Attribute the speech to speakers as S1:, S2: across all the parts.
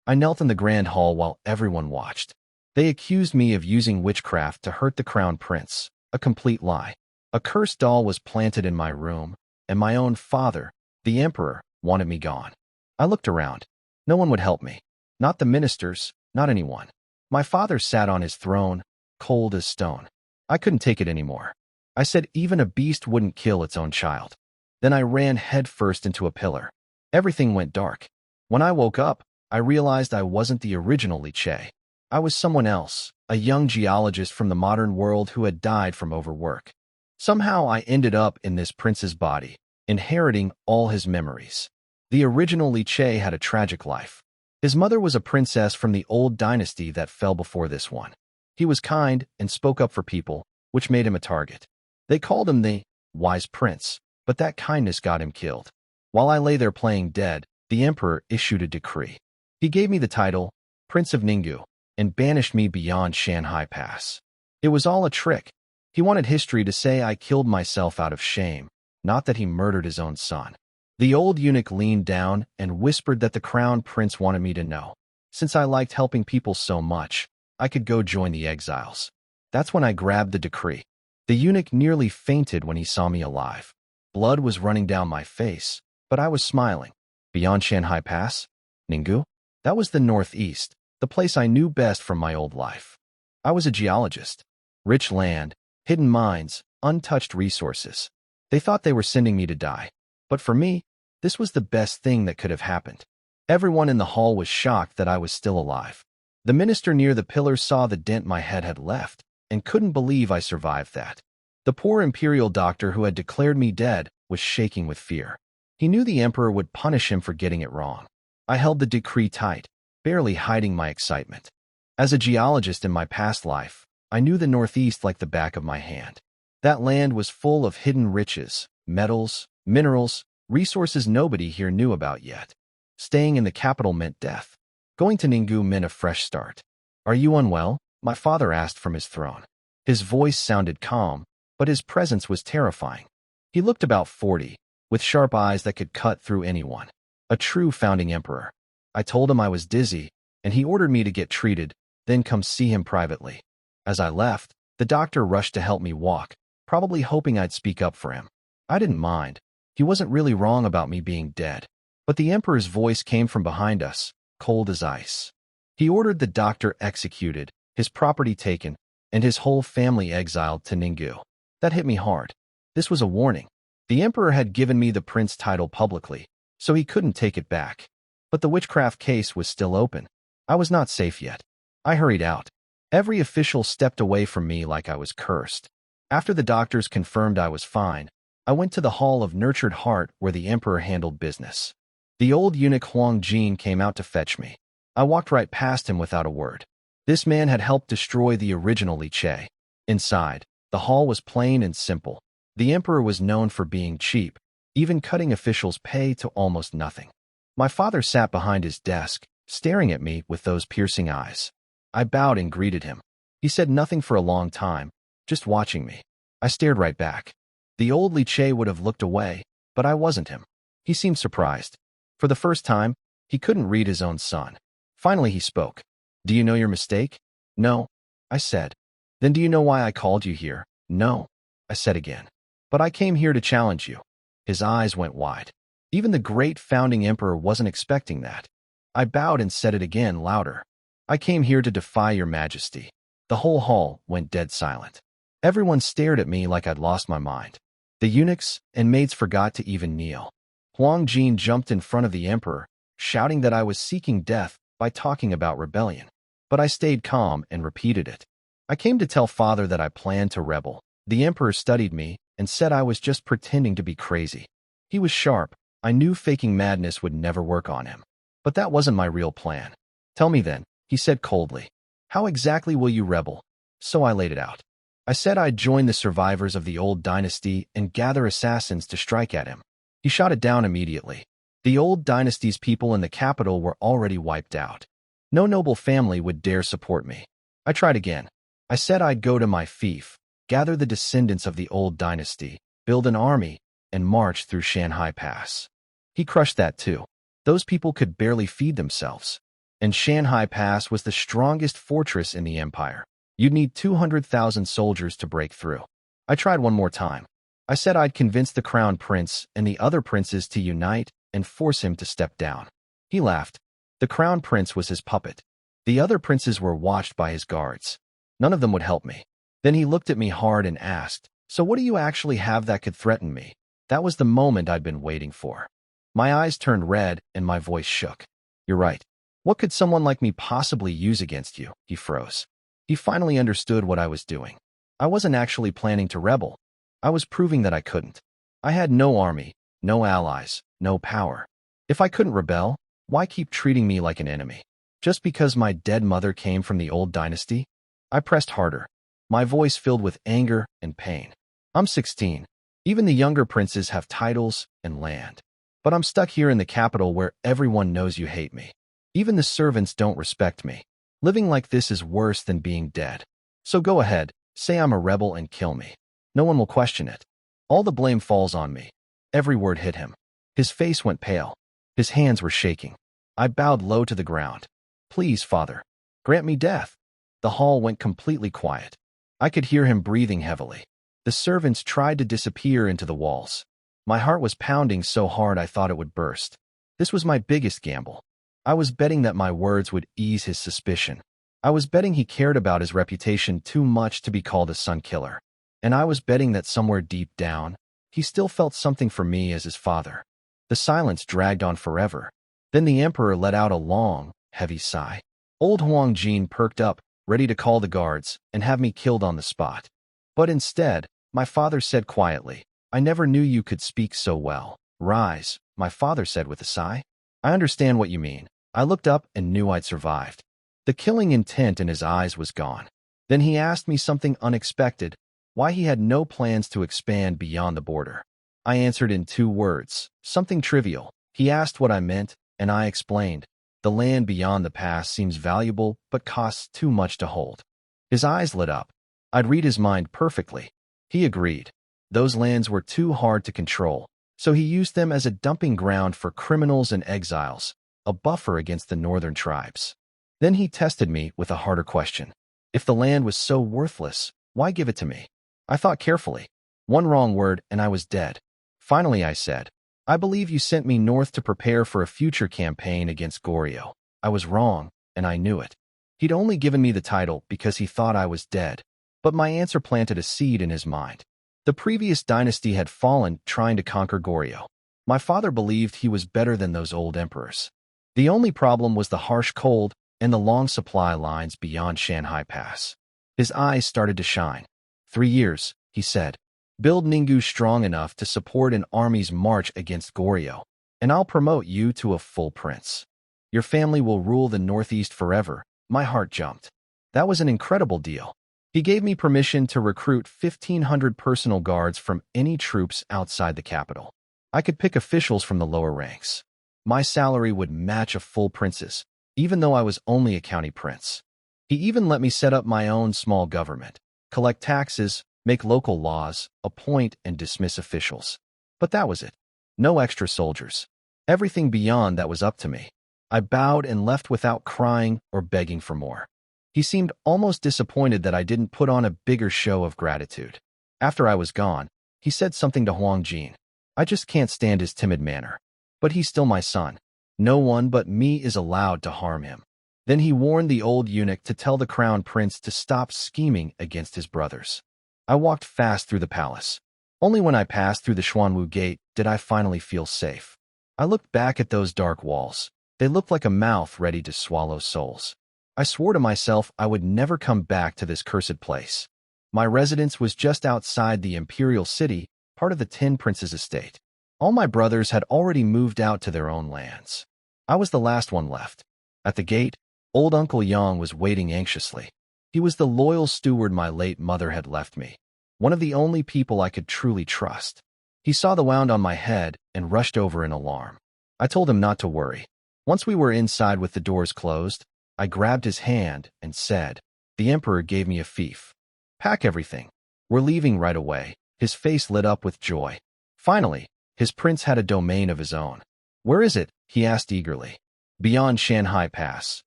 S1: I knelt in the grand hall while everyone watched. They accused me of using witchcraft to hurt the crown prince, a complete lie. A cursed doll was planted in my room, and my own father, the emperor, wanted me gone. I looked around. No one would help me. Not the ministers, not anyone. My father sat on his throne, cold as stone. I couldn't take it anymore. I said even a beast wouldn't kill its own child. Then I ran headfirst into a pillar. Everything went dark. When I woke up, I realized I wasn't the original Liche. I was someone else, a young geologist from the modern world who had died from overwork. Somehow I ended up in this prince's body, inheriting all his memories. The original Liche had a tragic life. His mother was a princess from the old dynasty that fell before this one. He was kind and spoke up for people, which made him a target. They called him the wise prince, but that kindness got him killed. While I lay there playing dead, the emperor issued a decree. He gave me the title, Prince of Ninggu, and banished me beyond Shanghai Pass. It was all a trick. He wanted history to say I killed myself out of shame, not that he murdered his own son. The old eunuch leaned down and whispered that the crown prince wanted me to know. Since I liked helping people so much, I could go join the exiles. That's when I grabbed the decree. The eunuch nearly fainted when he saw me alive. Blood was running down my face, but I was smiling. Beyond Shanghai Pass? Ninggu? That was the northeast, the place I knew best from my old life. I was a geologist. Rich land, hidden mines, untouched resources. They thought they were sending me to die. But for me, this was the best thing that could have happened. Everyone in the hall was shocked that I was still alive. The minister near the pillar saw the dent my head had left and couldn't believe I survived that. The poor imperial doctor who had declared me dead was shaking with fear. He knew the emperor would punish him for getting it wrong. I held the decree tight, barely hiding my excitement. As a geologist in my past life, I knew the Northeast like the back of my hand. That land was full of hidden riches, metals, minerals, resources nobody here knew about yet. Staying in the capital meant death. Going to Ninggu meant a fresh start. "Are you unwell?" my father asked from his throne. His voice sounded calm, but his presence was terrifying. He looked about 40, with sharp eyes that could cut through anyone. A true founding emperor. I told him I was dizzy, and he ordered me to get treated, then come see him privately. As I left, the doctor rushed to help me walk, probably hoping I'd speak up for him. I didn't mind. He wasn't really wrong about me being dead. But the emperor's voice came from behind us, cold as ice. He ordered the doctor executed, his property taken, and his whole family exiled to Ninggu. That hit me hard. This was a warning. The emperor had given me the prince title publicly, so he couldn't take it back. But the witchcraft case was still open. I was not safe yet. I hurried out. Every official stepped away from me like I was cursed. After the doctors confirmed I was fine, I went to the Hall of Nurtured Heart where the emperor handled business. The old eunuch Huang Jin came out to fetch me. I walked right past him without a word. This man had helped destroy the original Liche. Inside, the hall was plain and simple. The emperor was known for being cheap, even cutting officials' pay to almost nothing. My father sat behind his desk, staring at me with those piercing eyes. I bowed and greeted him. He said nothing for a long time, just watching me. I stared right back. The old Liche would have looked away, but I wasn't him. He seemed surprised. For the first time, he couldn't read his own son. Finally he spoke. "Do you know your mistake?" "No," I said. "Then do you know why I called you here?" "No," I said again. "But I came here to challenge you." His eyes went wide. Even the great founding emperor wasn't expecting that. I bowed and said it again, louder. "I came here to defy your majesty." The whole hall went dead silent. Everyone stared at me like I'd lost my mind. The eunuchs and maids forgot to even kneel. Huang Jin jumped in front of the emperor, shouting that I was seeking death by talking about rebellion. But I stayed calm and repeated it. "I came to tell father that I planned to rebel." The emperor studied me and said I was just pretending to be crazy. He was sharp. I knew faking madness would never work on him. But that wasn't my real plan. "Tell me then," he said coldly. "How exactly will you rebel?" So I laid it out. I said I'd join the survivors of the old dynasty and gather assassins to strike at him. He shot it down immediately. The old dynasty's people in the capital were already wiped out. No noble family would dare support me. I tried again. I said I'd go to my fief, gather the descendants of the old dynasty, build an army, and march through Shanghai Pass. He crushed that too. Those people could barely feed themselves. and Shanghai Pass was the strongest fortress in the empire. You'd need 200,000 soldiers to break through. I tried one more time. I said I'd convince the crown prince and the other princes to unite and force him to step down. He laughed. The crown prince was his puppet. The other princes were watched by his guards. None of them would help me. Then he looked at me hard and asked, "So what do you actually have that could threaten me?" That was the moment I'd been waiting for. My eyes turned red and my voice shook. "You're right. What could someone like me possibly use against you?" He froze. He finally understood what I was doing. I wasn't actually planning to rebel. I was proving that I couldn't. I had no army, no allies, no power. If I couldn't rebel, why keep treating me like an enemy? Just because my dead mother came from the old dynasty? I pressed harder, my voice filled with anger and pain. I'm 16. Even the younger princes have titles and land. But I'm stuck here in the capital where everyone knows you hate me. Even the servants don't respect me. Living like this is worse than being dead. So go ahead, say I'm a rebel and kill me. No one will question it. All the blame falls on me. Every word hit him. His face went pale. His hands were shaking. I bowed low to the ground. "Please, Father, grant me death." The hall went completely quiet. I could hear him breathing heavily. The servants tried to disappear into the walls. My heart was pounding so hard I thought it would burst. This was my biggest gamble. I was betting that my words would ease his suspicion. I was betting he cared about his reputation too much to be called a son killer. And I was betting that somewhere deep down, he still felt something for me as his father. The silence dragged on forever. Then the emperor let out a long, heavy sigh. Old Huang Jin perked up, ready to call the guards and have me killed on the spot. But instead, my father said quietly, "I never knew you could speak so well." "Rise," my father said with a sigh. "I understand what you mean." I looked up and knew I'd survived. The killing intent in his eyes was gone. Then he asked me something unexpected, why he had no plans to expand beyond the border. I answered in 2 words, something trivial. He asked what I meant, and I explained. The land beyond the pass seems valuable, but costs too much to hold. His eyes lit up. I'd read his mind perfectly. He agreed. Those lands were too hard to control, so he used them as a dumping ground for criminals and exiles, a buffer against the northern tribes. Then he tested me with a harder question. If the land was so worthless, why give it to me? I thought carefully. One wrong word and I was dead. Finally I said, "I believe you sent me north to prepare for a future campaign against Goryeo." I was wrong, and I knew it. He'd only given me the title because he thought I was dead. But my answer planted a seed in his mind. The previous dynasty had fallen trying to conquer Goryeo. My father believed he was better than those old emperors. The only problem was the harsh cold and the long supply lines beyond Shanghai Pass. His eyes started to shine. 3 years, he said. Build Ninggu strong enough to support an army's march against Goryeo, and I'll promote you to a full prince. Your family will rule the Northeast forever. My heart jumped. That was an incredible deal. He gave me permission to recruit 1,500 personal guards from any troops outside the capital. I could pick officials from the lower ranks. My salary would match a full prince's, even though I was only a county prince. He even let me set up my own small government, collect taxes, make local laws, appoint and dismiss officials. But that was it. No extra soldiers. Everything beyond that was up to me. I bowed and left without crying or begging for more. He seemed almost disappointed that I didn't put on a bigger show of gratitude. After I was gone, he said something to Huang Jin. I just can't stand his timid manner. But he's still my son. No one but me is allowed to harm him. Then he warned the old eunuch to tell the crown prince to stop scheming against his brothers. I walked fast through the palace. Only when I passed through the Xuanwu gate did I finally feel safe. I looked back at those dark walls. They looked like a mouth ready to swallow souls. I swore to myself I would never come back to this cursed place. My residence was just outside the imperial city, part of the 10 Princes' estate. All my brothers had already moved out to their own lands. I was the last one left. At the gate, old Uncle Yang was waiting anxiously. He was the loyal steward my late mother had left me, one of the only people I could truly trust. He saw the wound on my head and rushed over in alarm. I told him not to worry. Once we were inside with the doors closed, I grabbed his hand and said, "The Emperor gave me a fief. Pack everything. We're leaving right away." His face lit up with joy. Finally, his prince had a domain of his own. "Where is it?" he asked eagerly. "Beyond Shanghai Pass.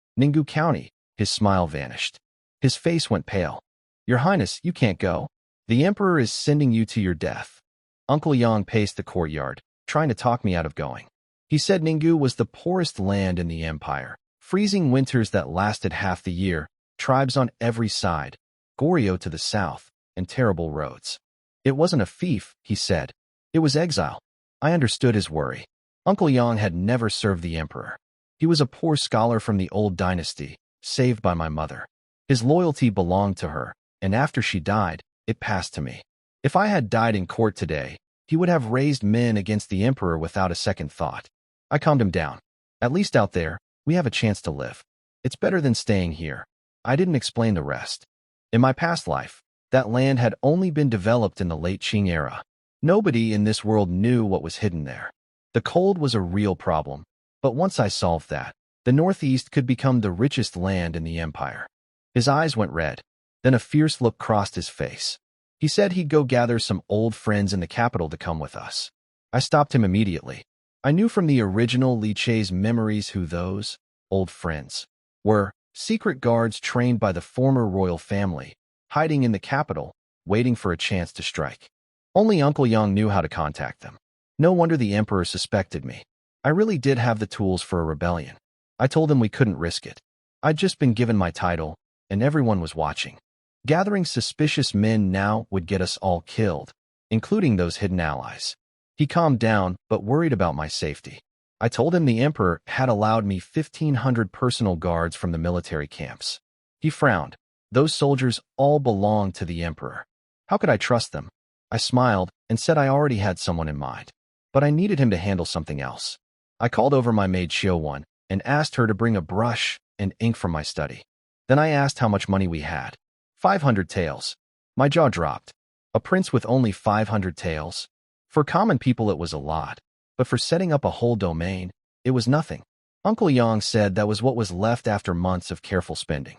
S1: Ninggu County. His smile vanished. His face went pale. Your Highness, you can't go. The Emperor is sending you to your death. Uncle Yang paced the courtyard, trying to talk me out of going. He said Ninggu was the poorest land in the empire. Freezing winters that lasted half the year, tribes on every side, Goryeo to the south, and terrible roads. It wasn't a fief, he said. It was exile. I understood his worry. Uncle Yang had never served the emperor. He was a poor scholar from the old dynasty, saved by my mother. His loyalty belonged to her, and after she died, it passed to me. If I had died in court today, he would have raised men against the emperor without a second thought. I calmed him down. At least out there, we have a chance to live. It's better than staying here. I didn't explain the rest. In my past life, that land had only been developed in the late Qing era. Nobody in this world knew what was hidden there. The cold was a real problem, but once I solved that, the Northeast could become the richest land in the empire. His eyes went red. Then a fierce look crossed his face. He said he'd go gather some old friends in the capital to come with us. I stopped him immediately. I knew from the original Li Che's memories who those old friends were. Secret guards trained by the former royal family, hiding in the capital, waiting for a chance to strike. Only Uncle Yang knew how to contact them. No wonder the emperor suspected me. I really did have the tools for a rebellion. I told him we couldn't risk it. I'd just been given my title, and everyone was watching. Gathering suspicious men now would get us all killed, including those hidden allies. He calmed down, but worried about my safety. I told him the emperor had allowed me 1,500 personal guards from the military camps. He frowned. Those soldiers all belonged to the emperor. How could I trust them? I smiled and said I already had someone in mind, but I needed him to handle something else. I called over my maid Xiao and asked her to bring a brush and ink from my study. Then I asked how much money we had. 500 taels. My jaw dropped. A prince with only 500 taels? For common people it was a lot, but for setting up a whole domain, it was nothing. Uncle Yang said that was what was left after months of careful spending.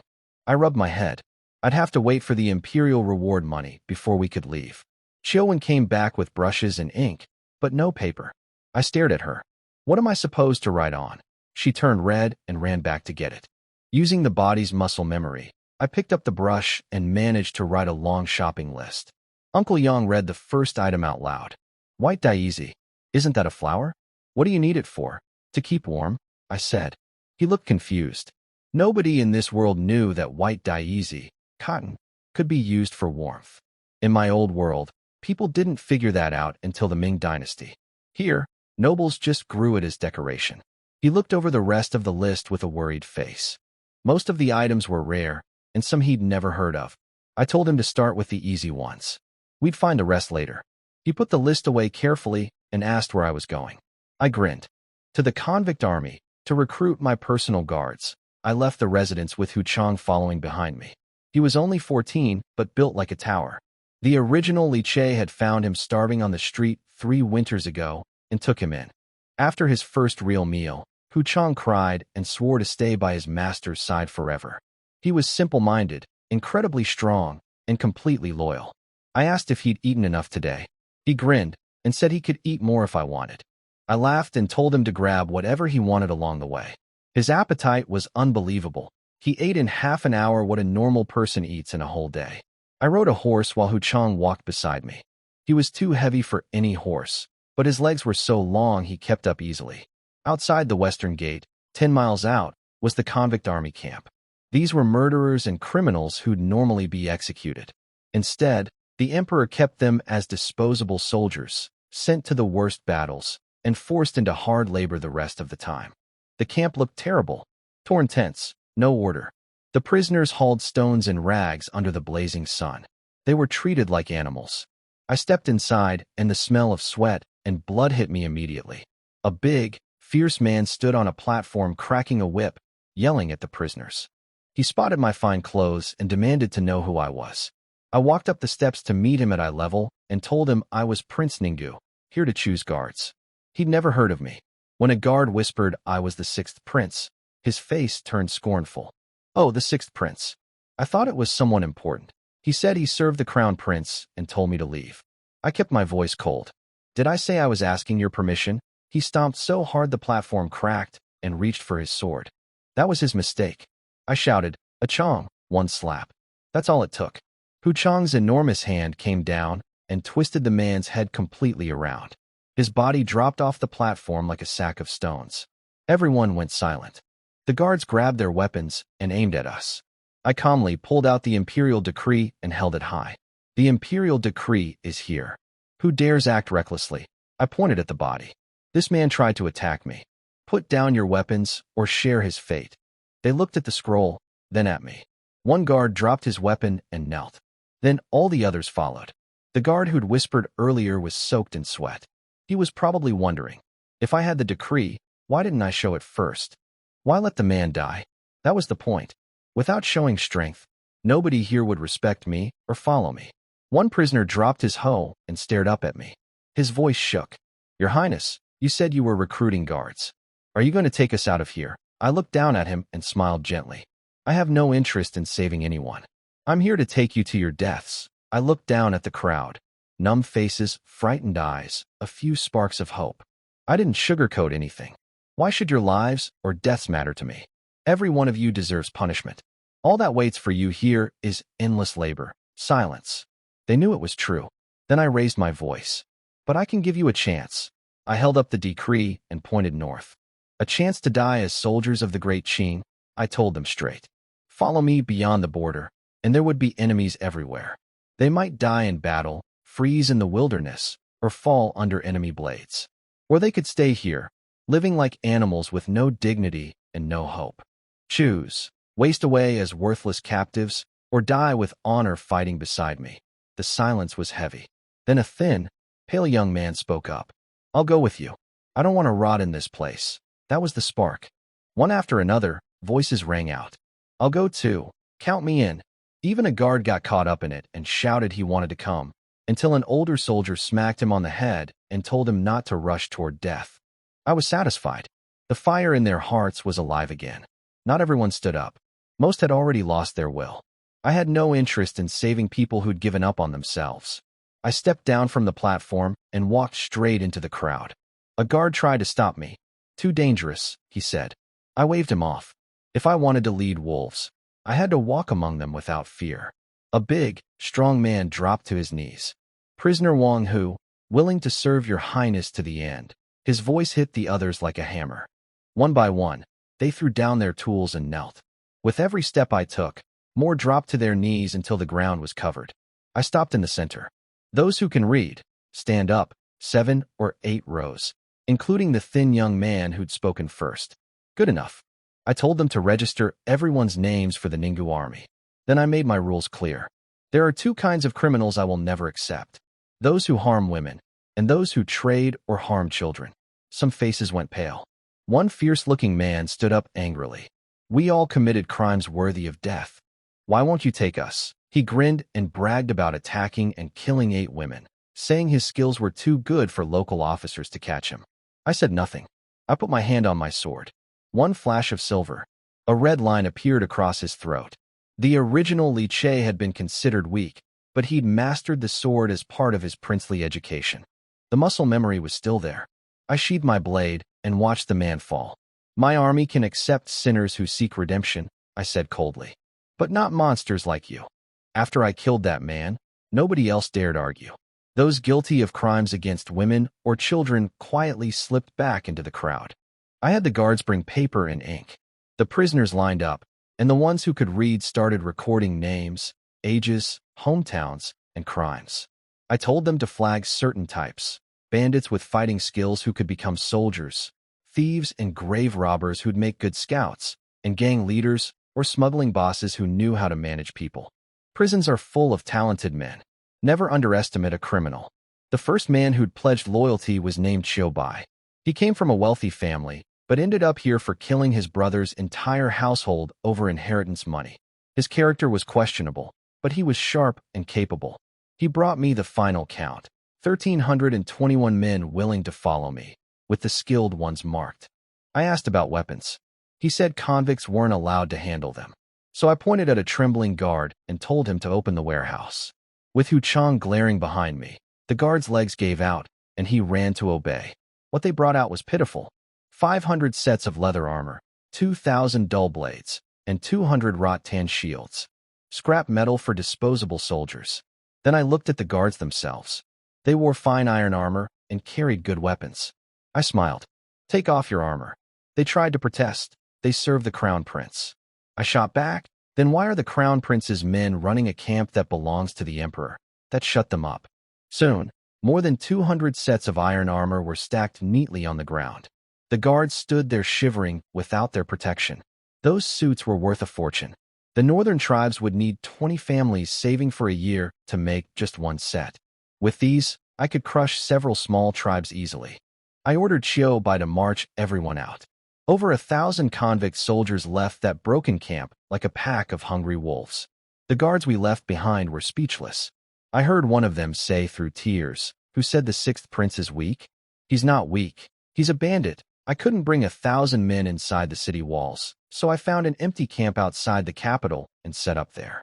S1: I rubbed my head. I'd have to wait for the imperial reward money before we could leave. Xiao came back with brushes and ink, but no paper. I stared at her. What am I supposed to write on? She turned red and ran back to get it. Using the body's muscle memory, I picked up the brush and managed to write a long shopping list. Uncle Yang read the first item out loud. White daisy. Isn't that a flower? What do you need it for? To keep warm, I said. He looked confused. Nobody in this world knew that white daisy, cotton, could be used for warmth. In my old world, people didn't figure that out until the Ming Dynasty. Here, nobles just grew it as decoration. He looked over the rest of the list with a worried face. Most of the items were rare, and some he'd never heard of. I told him to start with the easy ones. We'd find the rest later. He put the list away carefully and asked where I was going. I grinned. To the convict army, to recruit my personal guards. I left the residence with Hu Chang following behind me. He was only 14, but built like a tower. The original Li Che had found him starving on the street 3 winters ago and took him in. After his first real meal, Hu Chang cried and swore to stay by his master's side forever. He was simple-minded, incredibly strong, and completely loyal. I asked if he'd eaten enough today. He grinned and said he could eat more if I wanted. I laughed and told him to grab whatever he wanted along the way. His appetite was unbelievable. He ate in half an hour what a normal person eats in a whole day. I rode a horse while Hu Chang walked beside me. He was too heavy for any horse, but his legs were so long he kept up easily. Outside the western gate, 10 miles out, was the convict army camp. These were murderers and criminals who'd normally be executed. Instead, the emperor kept them as disposable soldiers, sent to the worst battles, and forced into hard labor the rest of the time. The camp looked terrible. Torn tents, no order. The prisoners hauled stones and rags under the blazing sun. They were treated like animals. I stepped inside, and the smell of sweat and blood hit me immediately. A big, fierce man stood on a platform cracking a whip, yelling at the prisoners. He spotted my fine clothes and demanded to know who I was. I walked up the steps to meet him at eye level and told him I was Prince Ninggu, here to choose guards. He'd never heard of me. When a guard whispered I was the 6th prince, his face turned scornful. Oh, the 6th prince. I thought it was someone important. He said he served the crown prince and told me to leave. I kept my voice cold. Did I say I was asking your permission? He stomped so hard the platform cracked and reached for his sword. That was his mistake. I shouted, "A chong," one slap. That's all it took. Hu Chong's enormous hand came down and twisted the man's head completely around. His body dropped off the platform like a sack of stones. Everyone went silent. The guards grabbed their weapons and aimed at us. I calmly pulled out the Imperial Decree and held it high. The Imperial Decree is here. Who dares act recklessly? I pointed at the body. This man tried to attack me. Put down your weapons or share his fate. They looked at the scroll, then at me. One guard dropped his weapon and knelt. Then all the others followed. The guard who'd whispered earlier was soaked in sweat. He was probably wondering, if I had the decree, why didn't I show it first? Why let the man die? That was the point. Without showing strength, nobody here would respect me or follow me. One prisoner dropped his hoe and stared up at me. His voice shook. Your Highness, you said you were recruiting guards. Are you going to take us out of here? I looked down at him and smiled gently. I have no interest in saving anyone. I'm here to take you to your deaths. I looked down at the crowd. Numb faces, frightened eyes, a few sparks of hope. I didn't sugarcoat anything. Why should your lives or deaths matter to me? Every one of you deserves punishment. All that waits for you here is endless labor, silence. They knew it was true. Then I raised my voice. But I can give you a chance. I held up the decree and pointed north. A chance to die as soldiers of the Great Qing, I told them straight. Follow me beyond the border, and there would be enemies everywhere. They might die in battle, freeze in the wilderness, or fall under enemy blades. Or they could stay here, living like animals with no dignity and no hope. Choose, waste away as worthless captives, or die with honor fighting beside me. The silence was heavy. Then a thin, pale young man spoke up. I'll go with you. I don't want to rot in this place. That was the spark. One after another, voices rang out. I'll go too. Count me in. Even a guard got caught up in it and shouted he wanted to come, until an older soldier smacked him on the head and told him not to rush toward death. I was satisfied. The fire in their hearts was alive again. Not everyone stood up. Most had already lost their will. I had no interest in saving people who'd given up on themselves. I stepped down from the platform and walked straight into the crowd. A guard tried to stop me. Too dangerous, he said. I waved him off. If I wanted to lead wolves, I had to walk among them without fear. A big, strong man dropped to his knees. Prisoner Wang Hu, willing to serve your highness to the end. His voice hit the others like a hammer. One by one, they threw down their tools and knelt. With every step I took, more dropped to their knees until the ground was covered. I stopped in the center. Those who can read, stand up, 7 or 8 rows, including the thin young man who'd spoken first. Good enough. I told them to register everyone's names for the Ninggu army. Then I made my rules clear. There are 2 kinds of criminals I will never accept. Those who harm women, and those who trade or harm children. Some faces went pale. One fierce-looking man stood up angrily. We all committed crimes worthy of death. Why won't you take us? He grinned and bragged about attacking and killing 8 women, saying his skills were too good for local officers to catch him. I said nothing. I put my hand on my sword. One flash of silver. A red line appeared across his throat. The original Li Che had been considered weak, but he'd mastered the sword as part of his princely education. The muscle memory was still there. I sheathed my blade and watched the man fall. My army can accept sinners who seek redemption, I said coldly. But not monsters like you. After I killed that man, nobody else dared argue. Those guilty of crimes against women or children quietly slipped back into the crowd. I had the guards bring paper and ink. The prisoners lined up, and the ones who could read started recording names, ages, hometowns, and crimes. I told them to flag certain types: bandits with fighting skills who could become soldiers, thieves and grave robbers who'd make good scouts, and gang leaders or smuggling bosses who knew how to manage people. Prisons are full of talented men. Never underestimate a criminal. The first man who'd pledged loyalty was named Qiu Bai. He came from a wealthy family, but ended up here for killing his brother's entire household over inheritance money. His character was questionable, but he was sharp and capable. He brought me the final count: 1,321 men willing to follow me, with the skilled ones marked. I asked about weapons. He said convicts weren't allowed to handle them. So I pointed at a trembling guard and told him to open the warehouse. With Hu Chong glaring behind me, the guard's legs gave out, and he ran to obey. What they brought out was pitiful. 500 sets of leather armor, 2,000 dull blades, and 200 wrought-tan shields. Scrap metal for disposable soldiers. Then I looked at the guards themselves. They wore fine iron armor and carried good weapons. I smiled. Take off your armor. They tried to protest. They serve the crown prince. I shot back. Then why are the crown prince's men running a camp that belongs to the emperor? That shut them up. Soon, more than 200 sets of iron armor were stacked neatly on the ground. The guards stood there shivering without their protection. Those suits were worth a fortune. The northern tribes would need 20 families saving for a year to make just one set. With these, I could crush several small tribes easily. I ordered Bai to march everyone out. Over 1,000 convict soldiers left that broken camp like a pack of hungry wolves. The guards we left behind were speechless. I heard one of them say through tears, "Who said the sixth prince is weak? He's not weak. He's a bandit." I couldn't bring 1,000 men inside the city walls, so I found an empty camp outside the capital and set up there.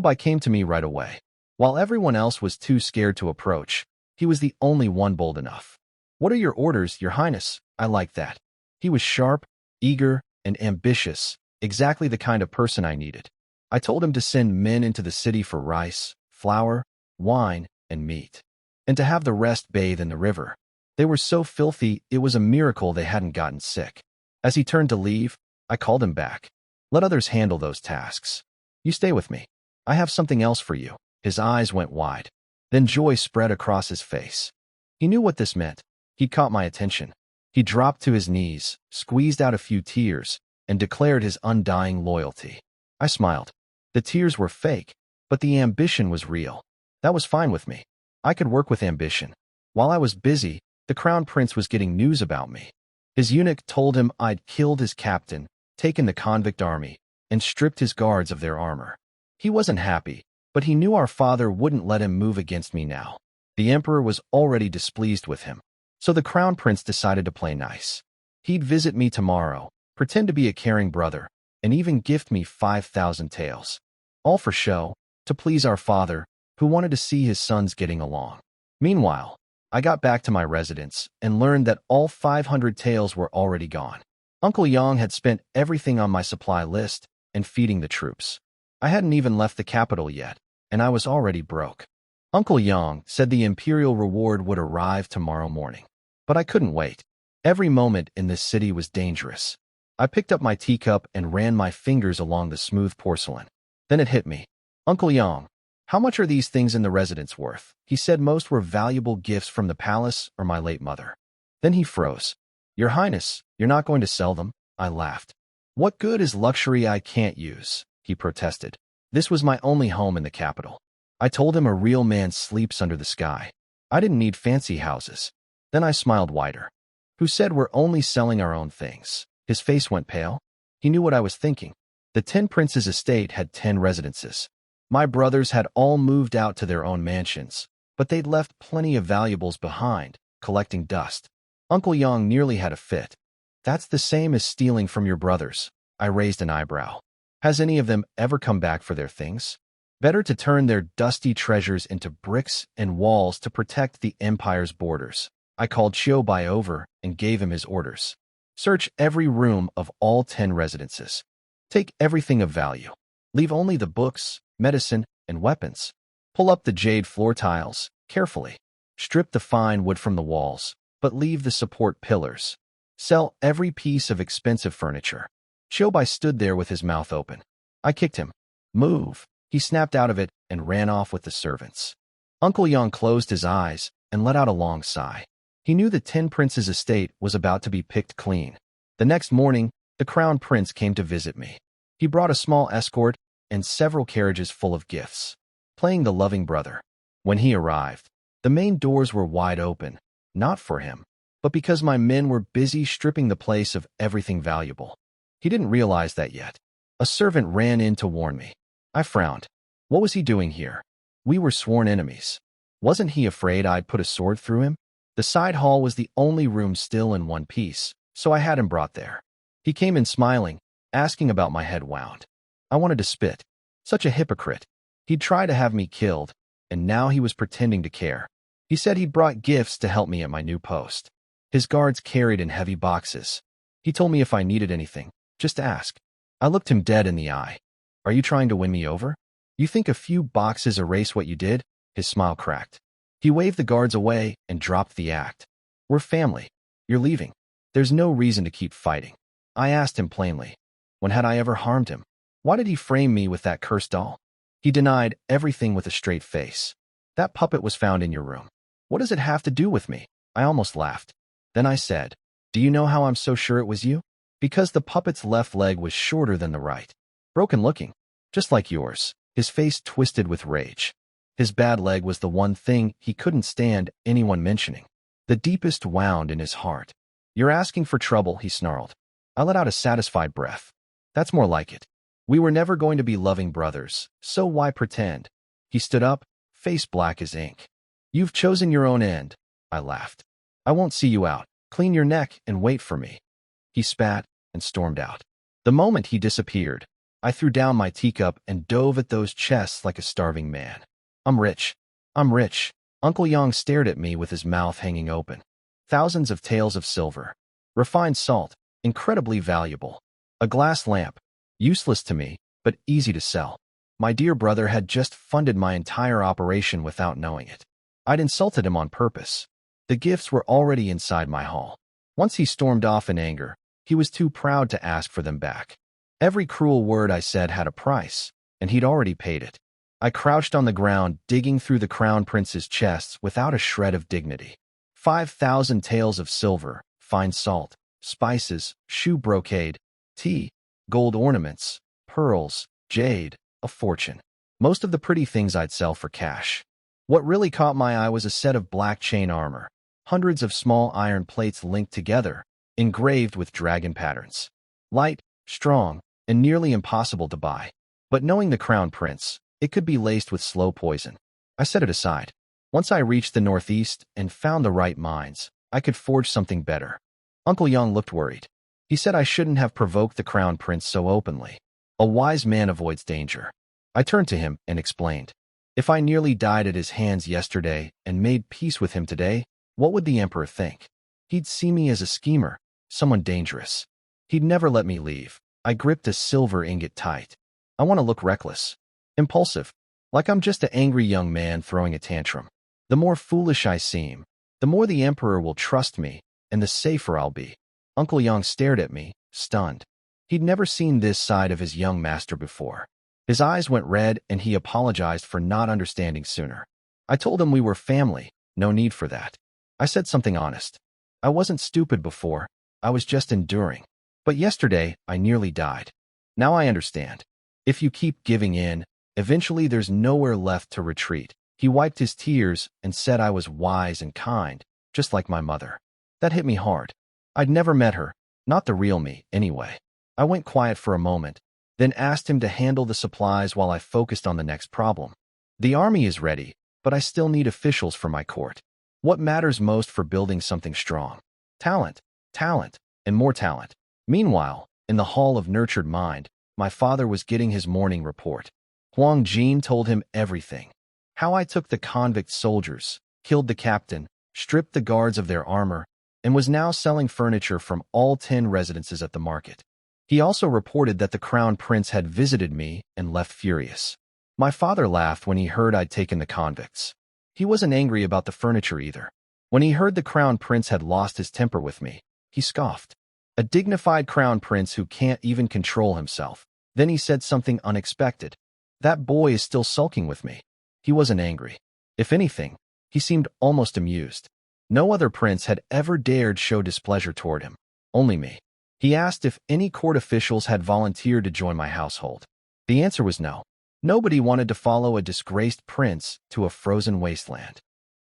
S1: Bai came to me right away. While everyone else was too scared to approach, he was the only one bold enough. "What are your orders, your highness?" I liked that. He was sharp, eager, and ambitious, exactly the kind of person I needed. I told him to send men into the city for rice, flour, wine, and meat, and to have the rest bathe in the river. They were so filthy, it was a miracle they hadn't gotten sick. As he turned to leave, I called him back. "Let others handle those tasks. You stay with me. I have something else for you." His eyes went wide. Then joy spread across his face. He knew what this meant. He'd caught my attention. He dropped to his knees, squeezed out a few tears, and declared his undying loyalty. I smiled. The tears were fake, but the ambition was real. That was fine with me. I could work with ambition. While I was busy, the crown prince was getting news about me. His eunuch told him I'd killed his captain, taken the convict army, and stripped his guards of their armor. He wasn't happy, but he knew our father wouldn't let him move against me now. The emperor was already displeased with him. So the crown prince decided to play nice. He'd visit me tomorrow, pretend to be a caring brother, and even gift me 5,000 taels. All for show, to please our father, who wanted to see his sons getting along. Meanwhile, I got back to my residence and learned that all 500 taels were already gone. Uncle Yang had spent everything on my supply list and feeding the troops. I hadn't even left the capital yet, and I was already broke. Uncle Yang said the imperial reward would arrive tomorrow morning. But I couldn't wait. Every moment in this city was dangerous. I picked up my teacup and ran my fingers along the smooth porcelain. Then it hit me. "Uncle Yang, how much are these things in the residence worth?" He said most were valuable gifts from the palace or my late mother. Then he froze. "Your Highness, you're not going to sell them?" I laughed. "What good is luxury I can't use?" he protested. This was my only home in the capital. I told him a real man sleeps under the sky. I didn't need fancy houses. Then I smiled wider. "Who said we're only selling our own things?" His face went pale. He knew what I was thinking. The 10 princes' estate had 10 residences. My brothers had all moved out to their own mansions, but they'd left plenty of valuables behind, collecting dust. Uncle Yang nearly had a fit. "That's the same as stealing from your brothers." I raised an eyebrow. "Has any of them ever come back for their things? Better to turn their dusty treasures into bricks and walls to protect the empire's borders." I called Bai over and gave him his orders. "Search every room of all 10 residences. Take everything of value. Leave only the books, medicine, and weapons. Pull up the jade floor tiles, carefully. Strip the fine wood from the walls, but leave the support pillars. Sell every piece of expensive furniture." Bai stood there with his mouth open. I kicked him. "Move." He snapped out of it and ran off with the servants. Uncle Yang closed his eyes and let out a long sigh. He knew the 10 princes' estate was about to be picked clean. The next morning, the crown prince came to visit me. He brought a small escort and several carriages full of gifts, playing the loving brother. When he arrived, the main doors were wide open, not for him, but because my men were busy stripping the place of everything valuable. He didn't realize that yet. A servant ran in to warn me. I frowned. What was he doing here? We were sworn enemies. Wasn't he afraid I'd put a sword through him? The side hall was the only room still in one piece, so I had him brought there. He came in smiling, asking about my head wound. I wanted to spit. Such a hypocrite. He'd try to have me killed, and now he was pretending to care. He said he'd brought gifts to help me at my new post. His guards carried in heavy boxes. He told me if I needed anything, Just ask. I looked him dead in the eye. Are you trying to win me over? You think a few boxes erase what you did? His smile cracked. He waved the guards away and dropped the act. We're family. You're leaving. There's no reason to keep fighting. I asked him plainly. When had I ever harmed him? Why did he frame me with that cursed doll? He denied everything with a straight face. That puppet was found in your room. What does it have to do with me? I almost laughed. Then I said, do you know how I'm so sure it was you? Because the puppet's left leg was shorter than the right. Broken looking. Just like yours. His face twisted with rage. His bad leg was the one thing he couldn't stand anyone mentioning. The deepest wound in his heart. You're asking for trouble, he snarled. I let out a satisfied breath. That's more like it. We were never going to be loving brothers, so why pretend? He stood up, face black as ink. You've chosen your own end, I laughed. I won't see you out. Clean your neck and wait for me. He spat and stormed out. The moment he disappeared, I threw down my teacup and dove at those chests like a starving man. I'm rich. I'm rich. Uncle Yang stared at me with his mouth hanging open. Thousands of taels of silver. Refined salt, incredibly valuable. A glass lamp, useless to me, but easy to sell. My dear brother had just funded my entire operation without knowing it. I'd insulted him on purpose. The gifts were already inside my hall. Once he stormed off in anger, he was too proud to ask for them back. Every cruel word I said had a price, and he'd already paid it. I crouched on the ground, digging through the crown prince's chests without a shred of dignity. 5,000 taels of silver, fine salt, spices, shoe brocade, tea, gold ornaments, pearls, jade, a fortune. Most of the pretty things I'd sell for cash. What really caught my eye was a set of black chain armor, hundreds of small iron plates linked together, engraved with dragon patterns. Light, strong, and nearly impossible to buy. But knowing the crown prince, it could be laced with slow poison. I set it aside. Once I reached the northeast and found the right mines, I could forge something better. Uncle Yang looked worried. He said I shouldn't have provoked the crown prince so openly. A wise man avoids danger. I turned to him and explained. If I nearly died at his hands yesterday and made peace with him today, what would the emperor think? He'd see me as a schemer, someone dangerous. He'd never let me leave. I gripped a silver ingot tight. I want to look reckless. Impulsive. Like I'm just an angry young man throwing a tantrum. The more foolish I seem, the more the emperor will trust me, and the safer I'll be. Uncle Yang stared at me, stunned. He'd never seen this side of his young master before. His eyes went red and he apologized for not understanding sooner. I told him we were family, no need for that. I said something honest. I wasn't stupid before, I was just enduring. But yesterday, I nearly died. Now I understand. If you keep giving in, eventually there's nowhere left to retreat. He wiped his tears and said I was wise and kind, just like my mother. That hit me hard. I'd never met her, not the real me, anyway. I went quiet for a moment, then asked him to handle the supplies while I focused on the next problem. The army is ready, but I still need officials for my court. What matters most for building something strong? Talent, talent, and more talent. Meanwhile, in the Hall of Nurtured Mind, my father was getting his morning report. Huang Jin told him everything. How I took the convict soldiers, killed the captain, stripped the guards of their armor, and was now selling furniture from all 10 residences at the market. He also reported that the crown prince had visited me and left furious. My father laughed when he heard I'd taken the convicts. He wasn't angry about the furniture either. When he heard the crown prince had lost his temper with me, he scoffed. A dignified crown prince who can't even control himself. Then he said something unexpected. That boy is still sulking with me. He wasn't angry. If anything, he seemed almost amused. No other prince had ever dared show displeasure toward him. Only me. He asked if any court officials had volunteered to join my household. The answer was no. Nobody wanted to follow a disgraced prince to a frozen wasteland.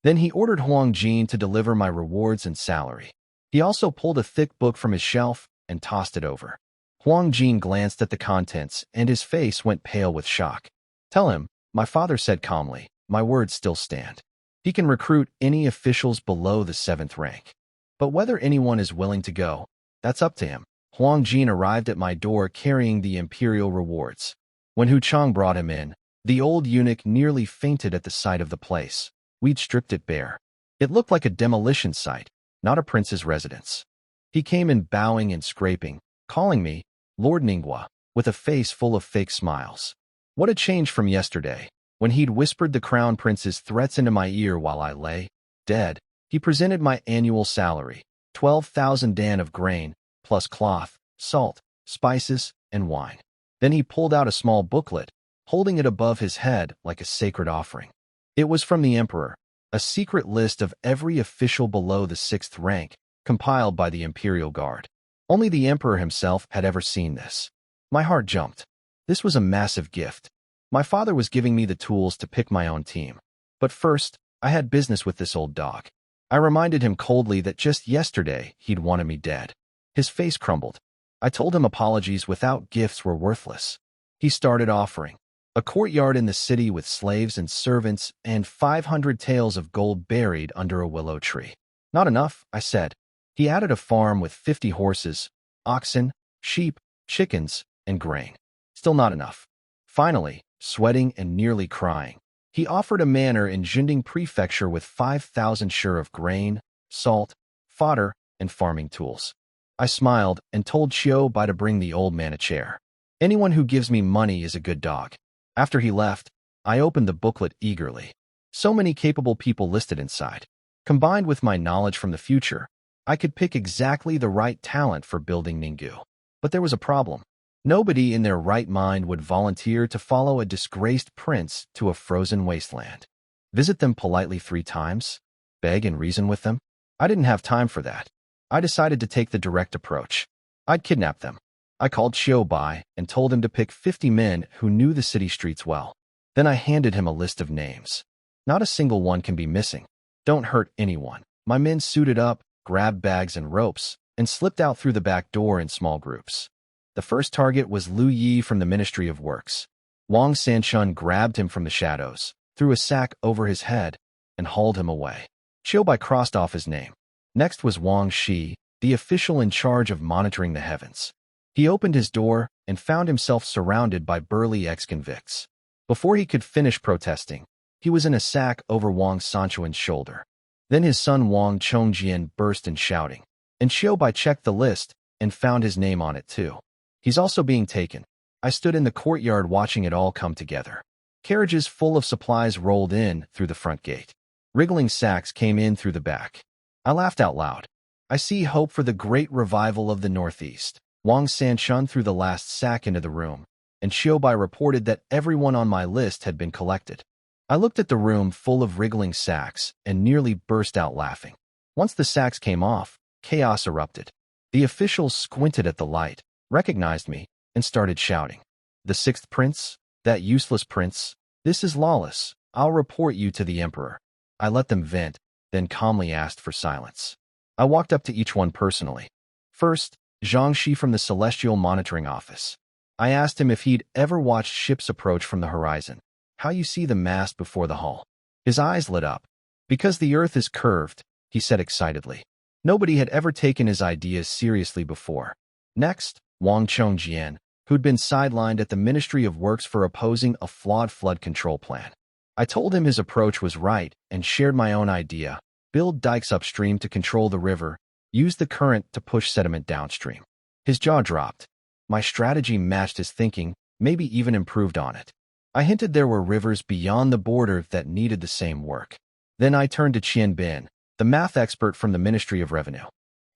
S1: Then he ordered Huang Jin to deliver my rewards and salary. He also pulled a thick book from his shelf and tossed it over. Huang Jin glanced at the contents and his face went pale with shock. Tell him, my father said calmly, my words still stand. He can recruit any officials below the 7th rank. But whether anyone is willing to go, that's up to him. Huang Jin arrived at my door carrying the imperial rewards. When Hu Chang brought him in, the old eunuch nearly fainted at the sight of the place. We'd stripped it bare. It looked like a demolition site, not a prince's residence. He came in bowing and scraping, calling me, Lord Ningguo, with a face full of fake smiles. What a change from yesterday, when he'd whispered the crown prince's threats into my ear while I lay dead. He presented my annual salary, 12,000 dan of grain, plus cloth, salt, spices, and wine. Then he pulled out a small booklet, holding it above his head like a sacred offering. It was from the emperor, a secret list of every official below the 6th rank, compiled by the Imperial Guard. Only the emperor himself had ever seen this. My heart jumped. This was a massive gift. My father was giving me the tools to pick my own team. But first, I had business with this old dog. I reminded him coldly that just yesterday he'd wanted me dead. His face crumbled. I told him apologies without gifts were worthless. He started offering a courtyard in the city with slaves and servants and 500 taels of gold buried under a willow tree. Not enough, I said. He added a farm with 50 horses, oxen, sheep, chickens, and grain. Still not enough. Finally, sweating and nearly crying, he offered a manor in Jinding Prefecture with 5,000 shur of grain, salt, fodder, and farming tools. I smiled and told Xiao Bai to bring the old man a chair. Anyone who gives me money is a good dog. After he left, I opened the booklet eagerly. So many capable people listed inside. Combined with my knowledge from the future, I could pick exactly the right talent for building Ningguo. But there was a problem. Nobody in their right mind would volunteer to follow a disgraced prince to a frozen wasteland. Visit them politely 3 times? Beg and reason with them? I didn't have time for that. I decided to take the direct approach. I'd kidnap them. I called Xiao Bai and told him to pick 50 men who knew the city streets well. Then I handed him a list of names. Not a single one can be missing. Don't hurt anyone. My men suited up, grabbed bags and ropes, and slipped out through the back door in small groups. The first target was Lu Yi from the Ministry of Works. Wang Sanshun grabbed him from the shadows, threw a sack over his head, and hauled him away. Xiao Bai crossed off his name. Next was Wang Shi, the official in charge of monitoring the heavens. He opened his door and found himself surrounded by burly ex-convicts. Before he could finish protesting, he was in a sack over Wang Sanchuan's shoulder. Then his son Wang Chongjian burst in shouting, and Xiao Bai checked the list and found his name on it too. He's also being taken. I stood in the courtyard watching it all come together. Carriages full of supplies rolled in through the front gate. Wriggling sacks came in through the back. I laughed out loud. I see hope for the great revival of the Northeast. Wang Sanshun threw the last sack into the room, and Xiao Bai reported that everyone on my list had been collected. I looked at the room full of wriggling sacks and nearly burst out laughing. Once the sacks came off, chaos erupted. The officials squinted at the light, recognized me, and started shouting. The 6th prince? That useless prince? This is lawless. I'll report you to the emperor. I let them vent, then calmly asked for silence. I walked up to each one personally. First, Zhang Shi from the Celestial Monitoring Office. I asked him if he'd ever watched ships approach from the horizon. How you see the mast before the hull. His eyes lit up. Because the earth is curved, he said excitedly. Nobody had ever taken his ideas seriously before. Next, Wang Chongjian, who'd been sidelined at the Ministry of Works for opposing a flawed flood control plan. I told him his approach was right and shared my own idea. Build dikes upstream to control the river, use the current to push sediment downstream. His jaw dropped. My strategy matched his thinking, maybe even improved on it. I hinted there were rivers beyond the border that needed the same work. Then I turned to Qian Bin, the math expert from the Ministry of Revenue.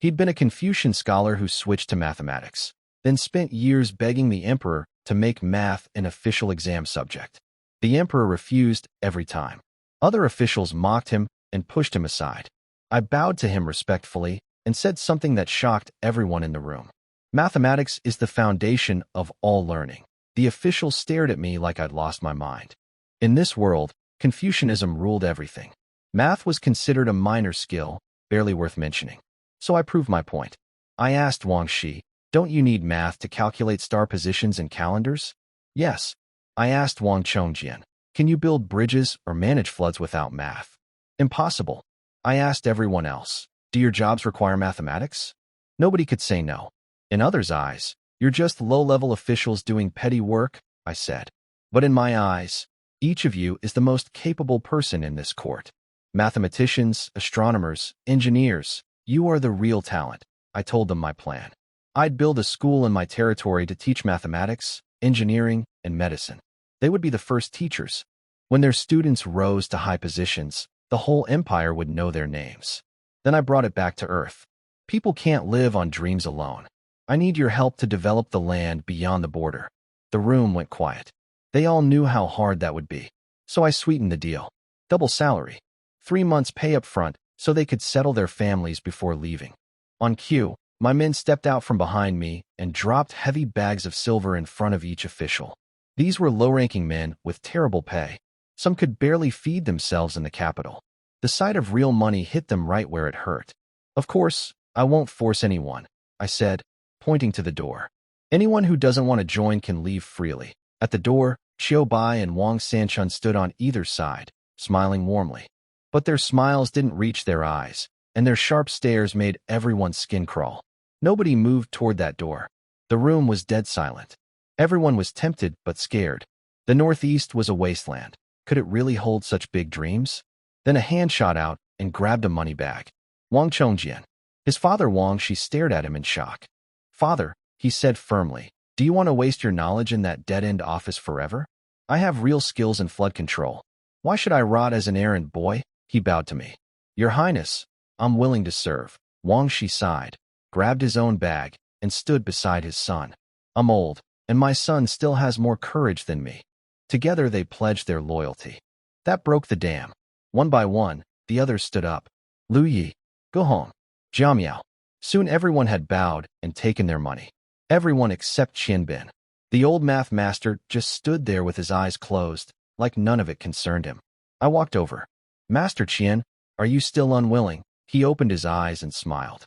S1: He'd been a Confucian scholar who switched to mathematics, then spent years begging the emperor to make math an official exam subject. The emperor refused every time. Other officials mocked him and pushed him aside. I bowed to him respectfully and said something that shocked everyone in the room. Mathematics is the foundation of all learning. The officials stared at me like I'd lost my mind. In this world, Confucianism ruled everything. Math was considered a minor skill, barely worth mentioning. So I proved my point. I asked Wang Shi, don't you need math to calculate star positions and calendars? Yes. I asked Wang Chongjian, can you build bridges or manage floods without math? Impossible. I asked everyone else, do your jobs require mathematics? Nobody could say no. In others' eyes, you're just low-level officials doing petty work, I said. But in my eyes, each of you is the most capable person in this court. Mathematicians, astronomers, engineers, you are the real talent. I told them my plan. I'd build a school in my territory to teach mathematics, engineering, and medicine. They would be the first teachers. When their students rose to high positions, the whole empire would know their names. Then I brought it back to Earth. People can't live on dreams alone. I need your help to develop the land beyond the border. The room went quiet. They all knew how hard that would be. So I sweetened the deal. Double salary. 3 months pay up front so they could settle their families before leaving. On cue, my men stepped out from behind me and dropped heavy bags of silver in front of each official. These were low-ranking men with terrible pay. Some could barely feed themselves in the capital. The sight of real money hit them right where it hurt. Of course, I won't force anyone, I said, pointing to the door. Anyone who doesn't want to join can leave freely. At the door, Qiu Bai and Wang Sanchun stood on either side, smiling warmly. But their smiles didn't reach their eyes, and their sharp stares made everyone's skin crawl. Nobody moved toward that door. The room was dead silent. Everyone was tempted but scared. The northeast was a wasteland. Could it really hold such big dreams? Then a hand shot out and grabbed a money bag. Wang Chongjian. His father Wang, she stared at him in shock. Father, he said firmly, do you want to waste your knowledge in that dead-end office forever? I have real skills in flood control. Why should I rot as an errand boy? He bowed to me. Your Highness, I'm willing to serve. Wang Shi sighed, grabbed his own bag, and stood beside his son. I'm old, and my son still has more courage than me. Together they pledged their loyalty. That broke the dam. One by one, the others stood up. Lu Yi, go home. Jia Miao. Soon everyone had bowed and taken their money. Everyone except Qian Bin. The old math master just stood there with his eyes closed, like none of it concerned him. I walked over. Master Qian, are you still unwilling? He opened his eyes and smiled.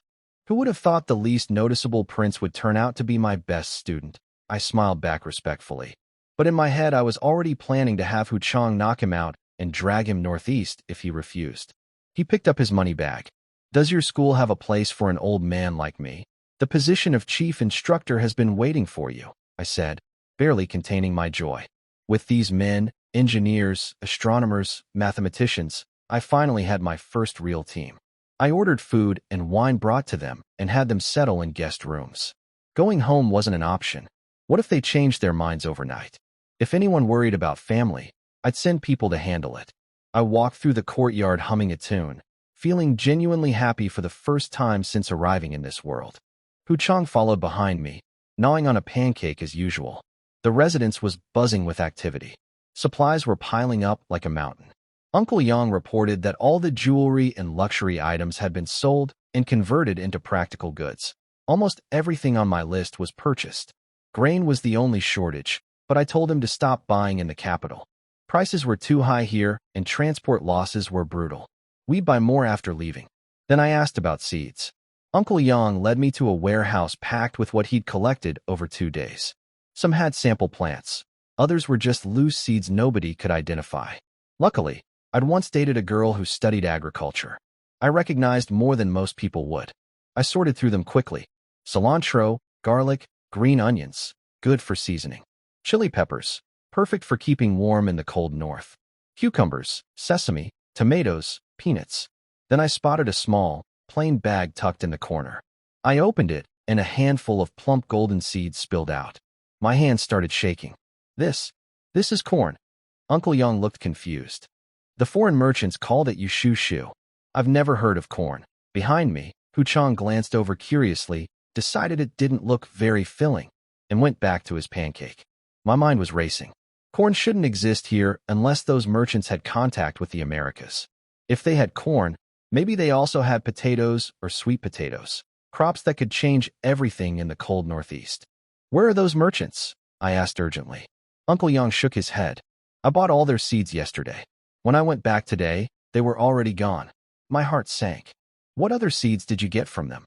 S1: Who would have thought the least noticeable prince would turn out to be my best student? I smiled back respectfully. But in my head I was already planning to have Hu Chang knock him out and drag him northeast if he refused. He picked up his money bag. Does your school have a place for an old man like me? The position of chief instructor has been waiting for you, I said, barely containing my joy. With these men, engineers, astronomers, mathematicians, I finally had my first real team. I ordered food and wine brought to them and had them settle in guest rooms. Going home wasn't an option. What if they changed their minds overnight? If anyone worried about family, I'd send people to handle it. I walked through the courtyard humming a tune, feeling genuinely happy for the first time since arriving in this world. Hu Chang followed behind me, gnawing on a pancake as usual. The residence was buzzing with activity. Supplies were piling up like a mountain. Uncle Yang reported that all the jewelry and luxury items had been sold and converted into practical goods. Almost everything on my list was purchased. Grain was the only shortage, but I told him to stop buying in the capital. Prices were too high here, and transport losses were brutal. We'd buy more after leaving. Then I asked about seeds. Uncle Yang led me to a warehouse packed with what he'd collected over 2 days. Some had sample plants. Others were just loose seeds nobody could identify. Luckily, I'd once dated a girl who studied agriculture. I recognized more than most people would. I sorted through them quickly. Cilantro, garlic, green onions, good for seasoning. Chili peppers, perfect for keeping warm in the cold north. Cucumbers, sesame, tomatoes, peanuts. Then I spotted a small, plain bag tucked in the corner. I opened it, and a handful of plump golden seeds spilled out. My hands started shaking. This is corn. Uncle Yang looked confused. The foreign merchants called it yushu. I've never heard of corn. Behind me, Hu Chang glanced over curiously, decided it didn't look very filling, and went back to his pancake. My mind was racing. Corn shouldn't exist here unless those merchants had contact with the Americas. If they had corn, maybe they also had potatoes or sweet potatoes, crops that could change everything in the cold northeast. Where are those merchants? I asked urgently. Uncle Yang shook his head. I bought all their seeds yesterday. When I went back today, they were already gone. My heart sank. What other seeds did you get from them?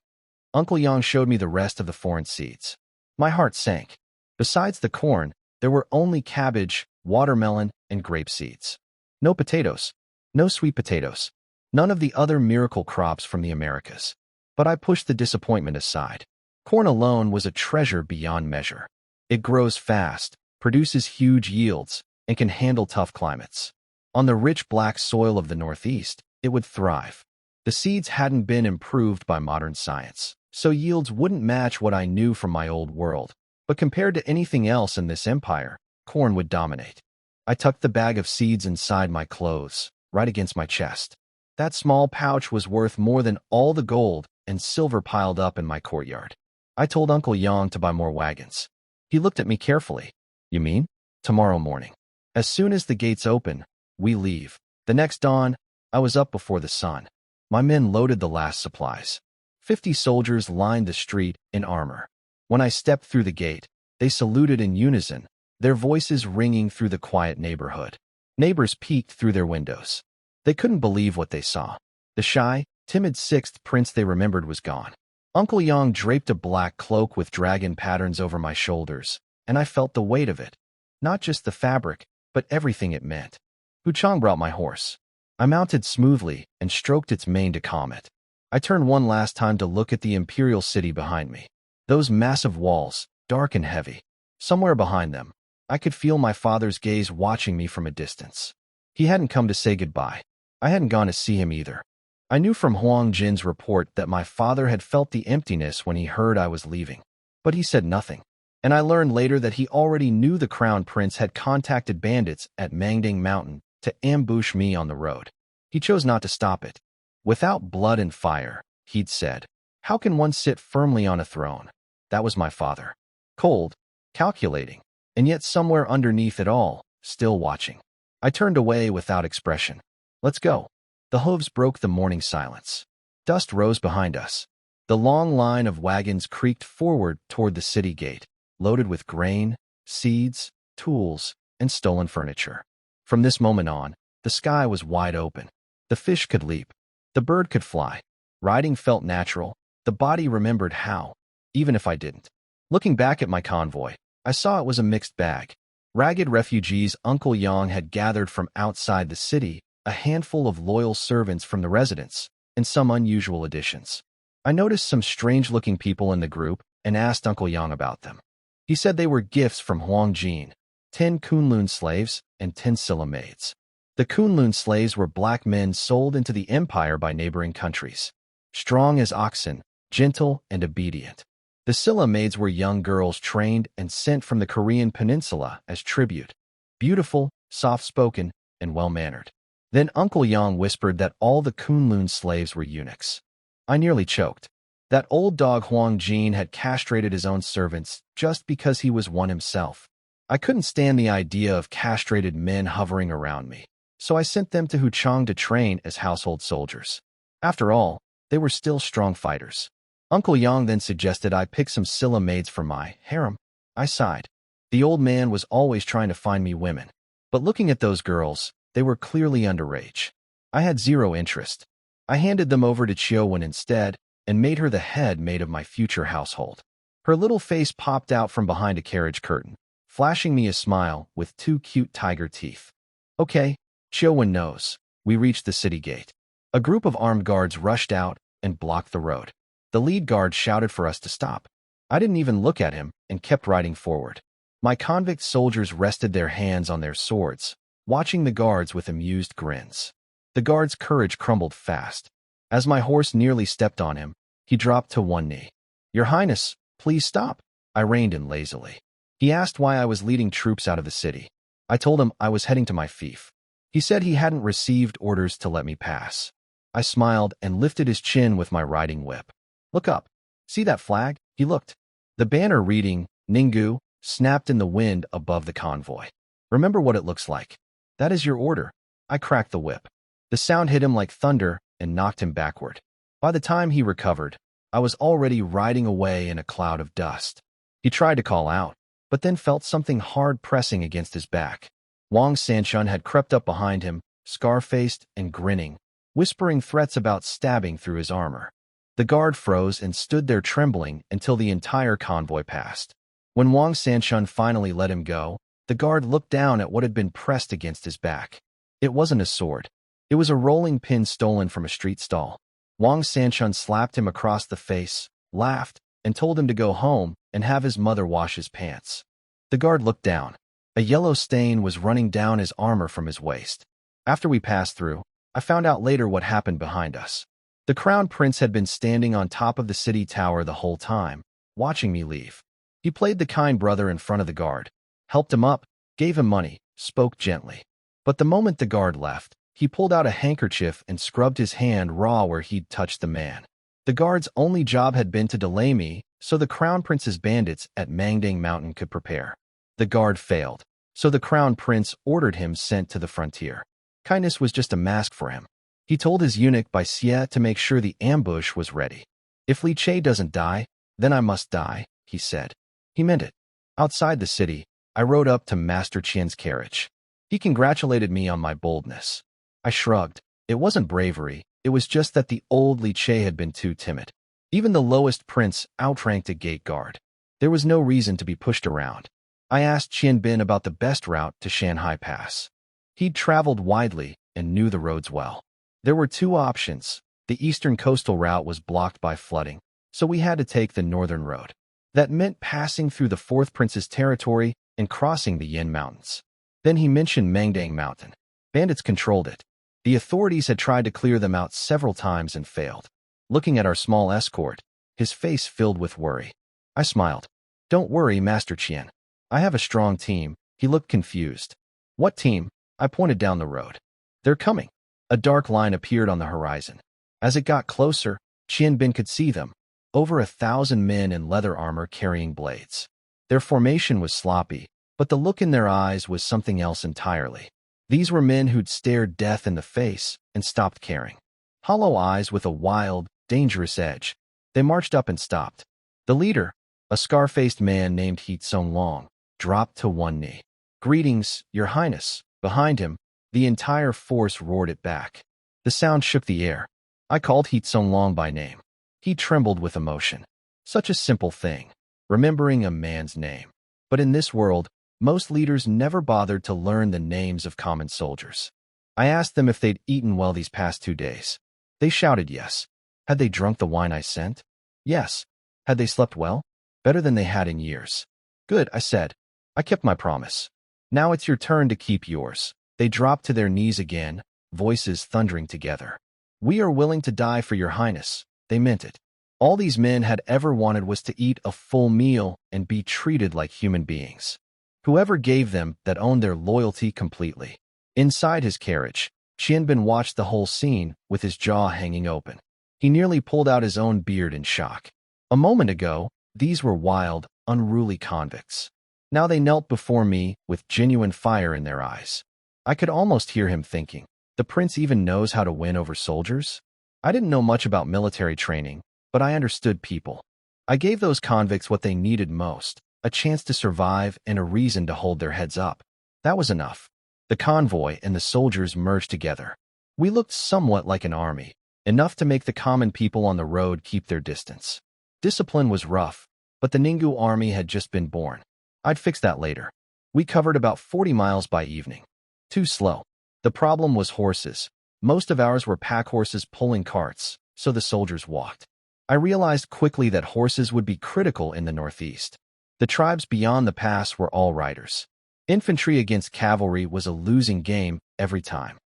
S1: Uncle Yang showed me the rest of the foreign seeds. My heart sank. Besides the corn, there were only cabbage, watermelon, and grape seeds. No potatoes. No sweet potatoes. None of the other miracle crops from the Americas. But I pushed the disappointment aside. Corn alone was a treasure beyond measure. It grows fast, produces huge yields, and can handle tough climates. On the rich black soil of the Northeast, it would thrive. The seeds hadn't been improved by modern science, so yields wouldn't match what I knew from my old world. But compared to anything else in this empire, corn would dominate. I tucked the bag of seeds inside my clothes, right against my chest. That small pouch was worth more than all the gold and silver piled up in my courtyard. I told Uncle Yang to buy more wagons. He looked at me carefully. You mean? Tomorrow morning. As soon as the gates open, we leave. The next dawn, I was up before the sun. My men loaded the last supplies. 50 soldiers lined the street in armor. When I stepped through the gate, they saluted in unison, their voices ringing through the quiet neighborhood. Neighbors peeked through their windows. They couldn't believe what they saw. The shy, timid sixth prince they remembered was gone. Uncle Yang draped a black cloak with dragon patterns over my shoulders, and I felt the weight of it. Not just the fabric, but everything it meant. Huchang brought my horse. I mounted smoothly and stroked its mane to calm it. I turned one last time to look at the imperial city behind me. Those massive walls, dark and heavy. Somewhere behind them, I could feel my father's gaze watching me from a distance. He hadn't come to say goodbye. I hadn't gone to see him either. I knew from Huang Jin's report that my father had felt the emptiness when he heard I was leaving. But he said nothing. And I learned later that he already knew the crown prince had contacted bandits at Mangding Mountain to ambush me on the road. He chose not to stop it. Without blood and fire, he'd said, how can one sit firmly on a throne? That was my father. Cold, calculating, and yet somewhere underneath it all, still watching. I turned away without expression. Let's go. The hooves broke the morning silence. Dust rose behind us. The long line of wagons creaked forward toward the city gate, loaded with grain, seeds, tools, and stolen furniture. From this moment on, the sky was wide open. The fish could leap. The bird could fly. Riding felt natural. The body remembered how, even if I didn't. Looking back at my convoy, I saw it was a mixed bag. Ragged refugees Uncle Yang had gathered from outside the city, a handful of loyal servants from the residents, and some unusual additions. I noticed some strange-looking people in the group and asked Uncle Yang about them. He said they were gifts from Huang Jin, 10 Kunlun slaves and 10 Scylla maids. The Kunlun slaves were black men sold into the empire by neighboring countries. Strong as oxen, gentle and obedient. The Scylla maids were young girls trained and sent from the Korean peninsula as tribute. Beautiful, soft-spoken, and well-mannered. Then Uncle Yang whispered that all the Kunlun slaves were eunuchs. I nearly choked. That old dog Huang Jin had castrated his own servants just because he was one himself. I couldn't stand the idea of castrated men hovering around me, so I sent them to Huchang to train as household soldiers. After all, they were still strong fighters. Uncle Yang then suggested I pick some Scylla maids for my harem. I sighed. The old man was always trying to find me women. But looking at those girls, they were clearly underage. I had zero interest. I handed them over to Chiu-Wen instead and made her the head maid of my future household. Her little face popped out from behind a carriage curtain, flashing me a smile with 2 cute tiger teeth. Okay, Chiu-Wen knows. We reached the city gate. A group of armed guards rushed out and blocked the road. The lead guard shouted for us to stop. I didn't even look at him and kept riding forward. My convict soldiers rested their hands on their swords, watching the guards with amused grins. The guard's courage crumbled fast. As my horse nearly stepped on him, he dropped to one knee. Your Highness, please stop. I reined in lazily. He asked why I was leading troops out of the city. I told him I was heading to my fief. He said he hadn't received orders to let me pass. I smiled and lifted his chin with my riding whip. Look up. See that flag? He looked. The banner reading, Ninggu, snapped in the wind above the convoy. Remember what it looks like. That is your order. I cracked the whip. The sound hit him like thunder and knocked him backward. By the time he recovered, I was already riding away in a cloud of dust. He tried to call out, but then felt something hard pressing against his back. Wang Sanshun had crept up behind him, scar-faced and grinning, whispering threats about stabbing through his armor. The guard froze and stood there trembling until the entire convoy passed. When Wang Sanshun finally let him go, the guard looked down at what had been pressed against his back. It wasn't a sword. It was a rolling pin stolen from a street stall. Wang Sanshun slapped him across the face, laughed, and told him to go home and have his mother wash his pants. The guard looked down. A yellow stain was running down his armor from his waist. After we passed through, I found out later what happened behind us. The crown prince had been standing on top of the city tower the whole time, watching me leave. He played the kind brother in front of the guard, helped him up, gave him money, spoke gently. But the moment the guard left, he pulled out a handkerchief and scrubbed his hand raw where he'd touched the man. The guard's only job had been to delay me, so the crown prince's bandits at Mangdang Mountain could prepare. The guard failed, so the crown prince ordered him sent to the frontier. Kindness was just a mask for him. He told his eunuch by Xie to make sure the ambush was ready. If Li Che doesn't die, then I must die, he said. He meant it. Outside the city, I rode up to Master Qian's carriage. He congratulated me on my boldness. I shrugged. It wasn't bravery, it was just that the old Li Che had been too timid. Even the lowest prince outranked a gate guard. There was no reason to be pushed around. I asked Qian Bin about the best route to Shanhai Pass. He'd traveled widely and knew the roads well. There were two options. The eastern coastal route was blocked by flooding, so we had to take the northern road. That meant passing through the fourth prince's territory and crossing the Yin Mountains. Then he mentioned Mangdang Mountain. Bandits controlled it. The authorities had tried to clear them out several times and failed. Looking at our small escort, his face filled with worry. I smiled. Don't worry, Master Qian. I have a strong team. He looked confused. What team? I pointed down the road. They're coming. A dark line appeared on the horizon. As it got closer, Qian Bin could see them. Over 1,000 men in leather armor carrying blades. Their formation was sloppy, but the look in their eyes was something else entirely. These were men who'd stared death in the face and stopped caring. Hollow eyes with a wild, dangerous edge. They marched up and stopped. The leader, a scar-faced man named He Tsonglong, dropped to one knee. Greetings, Your Highness. Behind him, the entire force roared it back. The sound shook the air. I called He Tsonglong by name. He trembled with emotion. Such a simple thing, remembering a man's name. But in this world, most leaders never bothered to learn the names of common soldiers. I asked them if they'd eaten well these past 2 days. They shouted yes. Had they drunk the wine I sent? Yes. Had they slept well? Better than they had in years. Good, I said. I kept my promise. Now it's your turn to keep yours. They dropped to their knees again, voices thundering together. We are willing to die for Your Highness. They meant it. All these men had ever wanted was to eat a full meal and be treated like human beings. Whoever gave them that owned their loyalty completely. Inside his carriage, Qian Bin watched the whole scene with his jaw hanging open. He nearly pulled out his own beard in shock. A moment ago, these were wild, unruly convicts. Now they knelt before me with genuine fire in their eyes. I could almost hear him thinking, the prince even knows how to win over soldiers? I didn't know much about military training, but I understood people. I gave those convicts what they needed most, a chance to survive and a reason to hold their heads up. That was enough. The convoy and the soldiers merged together. We looked somewhat like an army, enough to make the common people on the road keep their distance. Discipline was rough, but the Ninggu army had just been born. I'd fix that later. We covered about 40 miles by evening. Too slow. The problem was horses. Most of ours were pack horses pulling carts, so the soldiers walked. I realized quickly that horses would be critical in the northeast. The tribes beyond the pass were all riders. Infantry against cavalry was a losing game every time.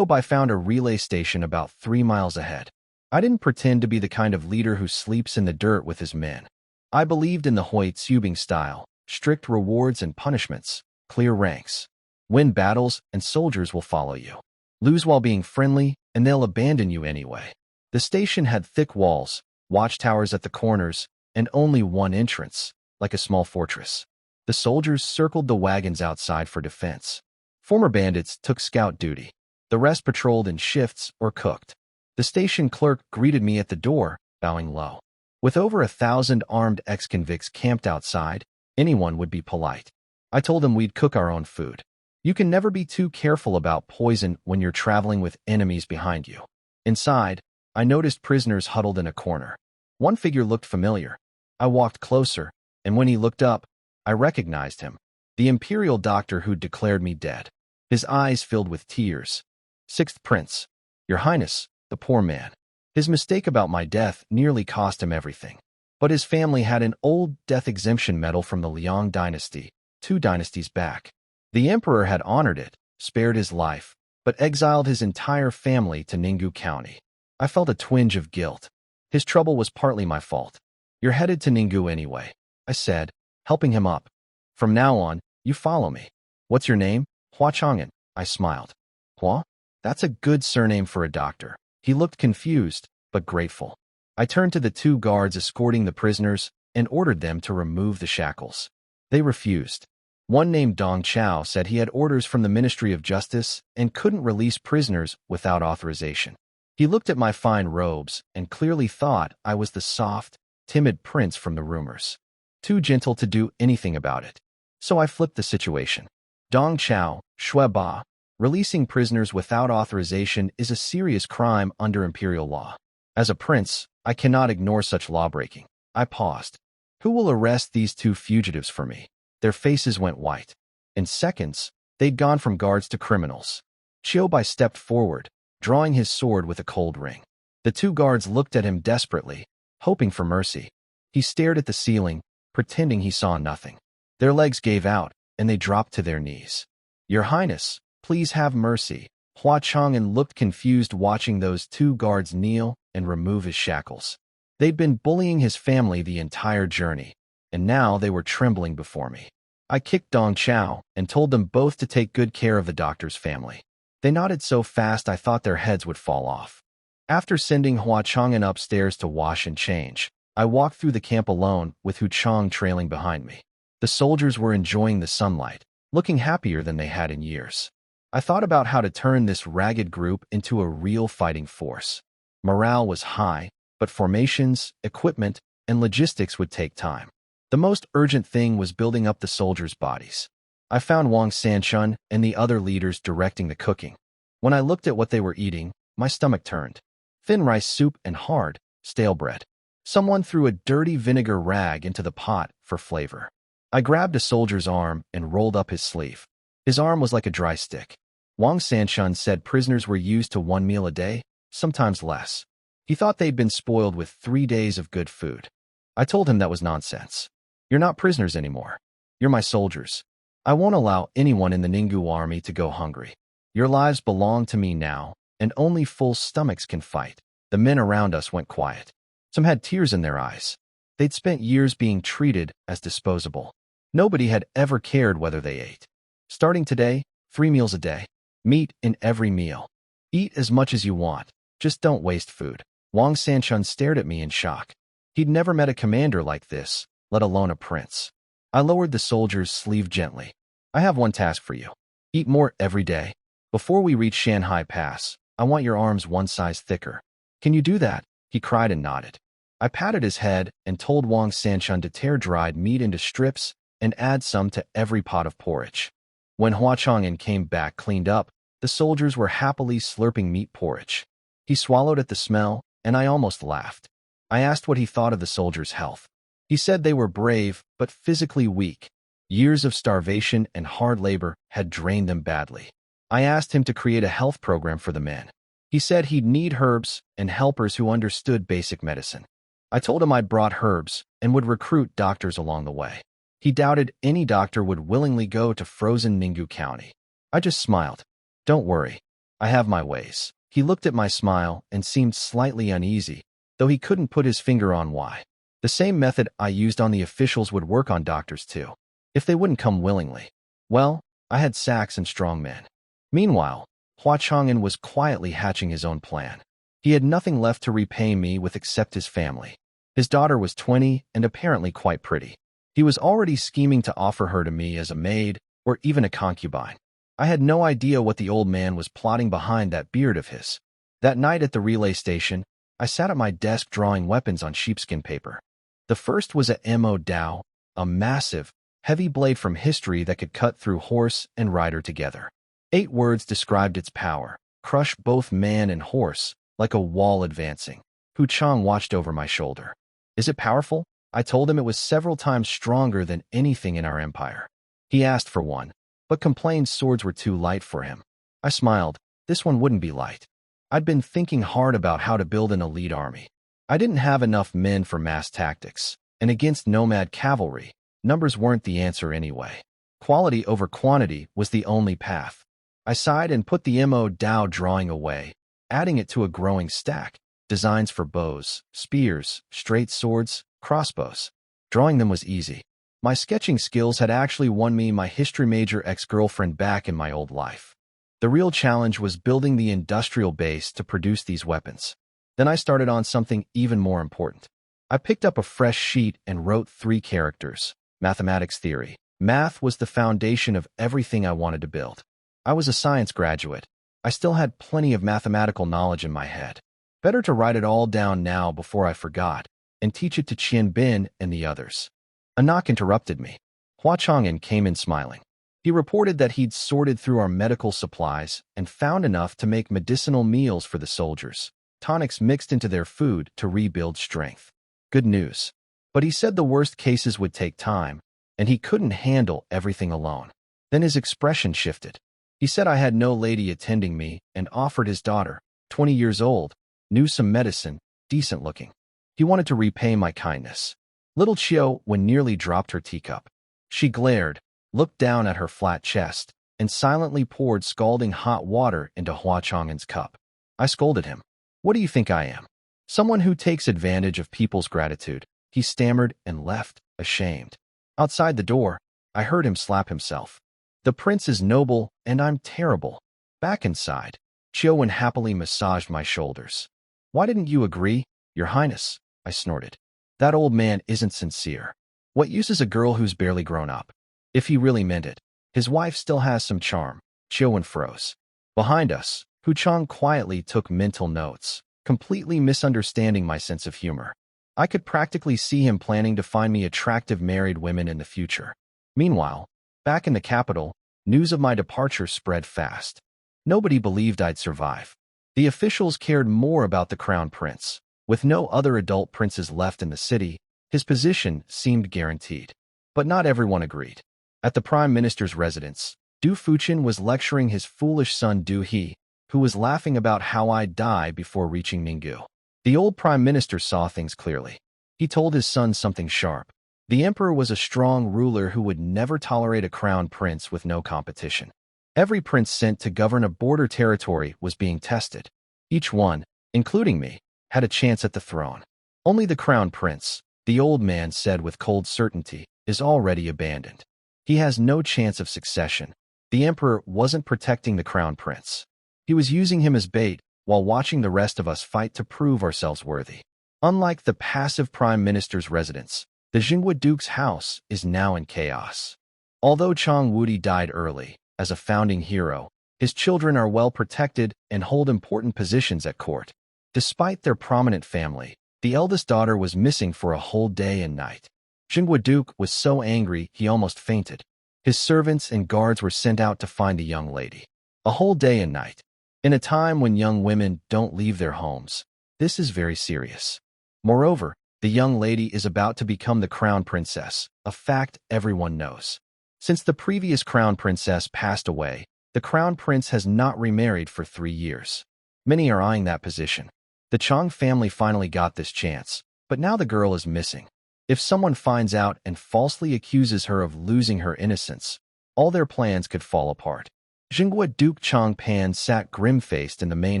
S1: Bai found a relay station about 3 miles ahead. I didn't pretend to be the kind of leader who sleeps in the dirt with his men. I believed in the Hui Tsubing style, strict rewards and punishments, clear ranks. Win battles and soldiers will follow you. Lose while being friendly and they'll abandon you anyway. The station had thick walls, watchtowers at the corners, and only one entrance, like a small fortress. The soldiers circled the wagons outside for defense. Former bandits took scout duty. The rest patrolled in shifts or cooked. The station clerk greeted me at the door, bowing low. With over 1,000 armed ex-convicts camped outside, anyone would be polite. I told him we'd cook our own food. You can never be too careful about poison when you're traveling with enemies behind you. Inside, I noticed prisoners huddled in a corner. One figure looked familiar. I walked closer, and when he looked up, I recognized him. The imperial doctor who'd declared me dead. His eyes filled with tears. Sixth Prince. Your Highness, the poor man. His mistake about my death nearly cost him everything. But his family had an old death exemption medal from the Liang dynasty, 2 dynasties back. The emperor had honored it, spared his life, but exiled his entire family to Ninggu County. I felt a twinge of guilt. His trouble was partly my fault. You're headed to Ninggu anyway, I said, helping him up. From now on, you follow me. What's your name? Hua Chang'an, I smiled. Hua? That's a good surname for a doctor. He looked confused, but grateful. I turned to the 2 guards escorting the prisoners and ordered them to remove the shackles. They refused. One named Dong Chao said he had orders from the Ministry of Justice and couldn't release prisoners without authorization. He looked at my fine robes and clearly thought I was the soft, timid prince from the rumors. Too gentle to do anything about it. So I flipped the situation. Dong Chao, Shui Ba, releasing prisoners without authorization is a serious crime under imperial law. As a prince, I cannot ignore such lawbreaking. I paused. Who will arrest these 2 fugitives for me? Their faces went white. In seconds, they'd gone from guards to criminals. Xiao Bai stepped forward, drawing his sword with a cold ring. The 2 guards looked at him desperately, hoping for mercy. He stared at the ceiling, pretending he saw nothing. Their legs gave out, and they dropped to their knees. Your Highness, please have mercy. Hua Chang'an looked confused watching those 2 guards kneel and remove his shackles. They'd been bullying his family the entire journey, and now they were trembling before me. I kicked Dong Chao and told them both to take good care of the doctor's family. They nodded so fast I thought their heads would fall off. After sending Hua Chang'an upstairs to wash and change, I walked through the camp alone with Hu Chang trailing behind me. The soldiers were enjoying the sunlight, looking happier than they had in years. I thought about how to turn this ragged group into a real fighting force. Morale was high, but formations, equipment, and logistics would take time. The most urgent thing was building up the soldiers' bodies. I found Wang Sanchun and the other leaders directing the cooking. When I looked at what they were eating, my stomach turned. Thin rice soup and hard, stale bread. Someone threw a dirty vinegar rag into the pot for flavor. I grabbed a soldier's arm and rolled up his sleeve. His arm was like a dry stick. Wang Sanchun said prisoners were used to 1 meal a day, sometimes less. He thought they'd been spoiled with 3 days of good food. I told him that was nonsense. You're not prisoners anymore. You're my soldiers. I won't allow anyone in the Ninggu army to go hungry. Your lives belong to me now, and only full stomachs can fight. The men around us went quiet. Some had tears in their eyes. They'd spent years being treated as disposable. Nobody had ever cared whether they ate. Starting today, 3 meals a day. Meat in every meal. Eat as much as you want. Just don't waste food. Wang Sanchun stared at me in shock. He'd never met a commander like this, let alone a prince. I lowered the soldier's sleeve gently. I have one task for you. Eat more every day. Before we reach Shanhai Pass, I want your arms 1 size thicker. Can you do that? He cried and nodded. I patted his head and told Wang Sanchun to tear dried meat into strips and add some to every pot of porridge. When Hua Chang'an came back cleaned up, the soldiers were happily slurping meat porridge. He swallowed at the smell, and I almost laughed. I asked what he thought of the soldiers' health. He said they were brave, but physically weak. Years of starvation and hard labor had drained them badly. I asked him to create a health program for the men. He said he'd need herbs and helpers who understood basic medicine. I told him I'd brought herbs and would recruit doctors along the way. He doubted any doctor would willingly go to frozen Ninggu County. I just smiled. Don't worry. I have my ways. He looked at my smile and seemed slightly uneasy, though he couldn't put his finger on why. The same method I used on the officials would work on doctors too, if they wouldn't come willingly. Well, I had sacks and strong men. Meanwhile, Hua Chang'an was quietly hatching his own plan. He had nothing left to repay me with except his family. His daughter was 20 and apparently quite pretty. He was already scheming to offer her to me as a maid or even a concubine. I had no idea what the old man was plotting behind that beard of his. That night at the relay station, I sat at my desk drawing weapons on sheepskin paper. The first was a Mo Dao, a massive, heavy blade from history that could cut through horse and rider together. 8 words described its power: crush both man and horse, like a wall advancing. Hu Chang watched over my shoulder. Is it powerful? I told him it was several times stronger than anything in our empire. He asked for one, but complained swords were too light for him. I smiled. This one wouldn't be light. I'd been thinking hard about how to build an elite army. I didn't have enough men for mass tactics, and against nomad cavalry, numbers weren't the answer anyway. Quality over quantity was the only path. I sighed and put the Mo Dao drawing away, adding it to a growing stack. designs for bows, spears, straight swords, crossbows. Drawing them was easy. My sketching skills had actually won me my history major ex-girlfriend back in my old life. The real challenge was building the industrial base to produce these weapons. Then I started on something even more important. I picked up a fresh sheet and wrote 3 characters. Mathematics theory. Math was the foundation of everything I wanted to build. I was a science graduate. I still had plenty of mathematical knowledge in my head. Better to write it all down now before I forgot, and teach it to Qian Bin and the others. A knock interrupted me. Hua Chang'an came in smiling. He reported that he'd sorted through our medical supplies and found enough to make medicinal meals for the soldiers, tonics mixed into their food to rebuild strength. Good news. But he said the worst cases would take time, and he couldn't handle everything alone. Then his expression shifted. He said I had no lady attending me and offered his daughter, 20 years old, knew some medicine, decent looking. He wanted to repay my kindness. Little Chiu nearly dropped her teacup. She glared, looked down at her flat chest, and silently poured scalding hot water into Hua Chang'an's cup. I scolded him. What do you think I am? Someone who takes advantage of people's gratitude. He stammered and left, ashamed. Outside the door, I heard him slap himself. The prince is noble, and I'm terrible. Back inside, Chiu happily massaged my shoulders. Why didn't you agree, Your Highness? I snorted. That old man isn't sincere. What use is a girl who's barely grown up? If he really meant it, his wife still has some charm. Chiu froze. Behind us, Hu Chang quietly took mental notes, completely misunderstanding my sense of humor. I could practically see him planning to find me attractive married women in the future. Meanwhile, back in the capital, news of my departure spread fast. Nobody believed I'd survive. The officials cared more about the crown prince. With no other adult princes left in the city, his position seemed guaranteed. But not everyone agreed. At the prime minister's residence, Du Fuqian was lecturing his foolish son Du He, who was laughing about how I'd die before reaching Ninggu. The old prime minister saw things clearly. He told his son something sharp. The emperor was a strong ruler who would never tolerate a crown prince with no competition. Every prince sent to govern a border territory was being tested. Each one, including me, had a chance at the throne. Only the crown prince, the old man said with cold certainty, is already abandoned. He has no chance of succession. The emperor wasn't protecting the crown prince. He was using him as bait while watching the rest of us fight to prove ourselves worthy. Unlike the passive prime minister's residence, the Jinghua Duke's house is now in chaos. Although Chang Wudi died early, as a founding hero, his children are well protected and hold important positions at court. Despite their prominent family, the eldest daughter was missing for a whole day and night. Jinghua Duke was so angry he almost fainted. His servants and guards were sent out to find the young lady. A whole day and night. In a time when young women don't leave their homes, this is very serious. Moreover, the young lady is about to become the crown princess, a fact everyone knows. Since the previous crown princess passed away, the crown prince has not remarried for 3 years. Many are eyeing that position. The Chang family finally got this chance, but now the girl is missing. If someone finds out and falsely accuses her of losing her innocence, all their plans could fall apart. Jinghua Duke Chang Pan sat grim-faced in the main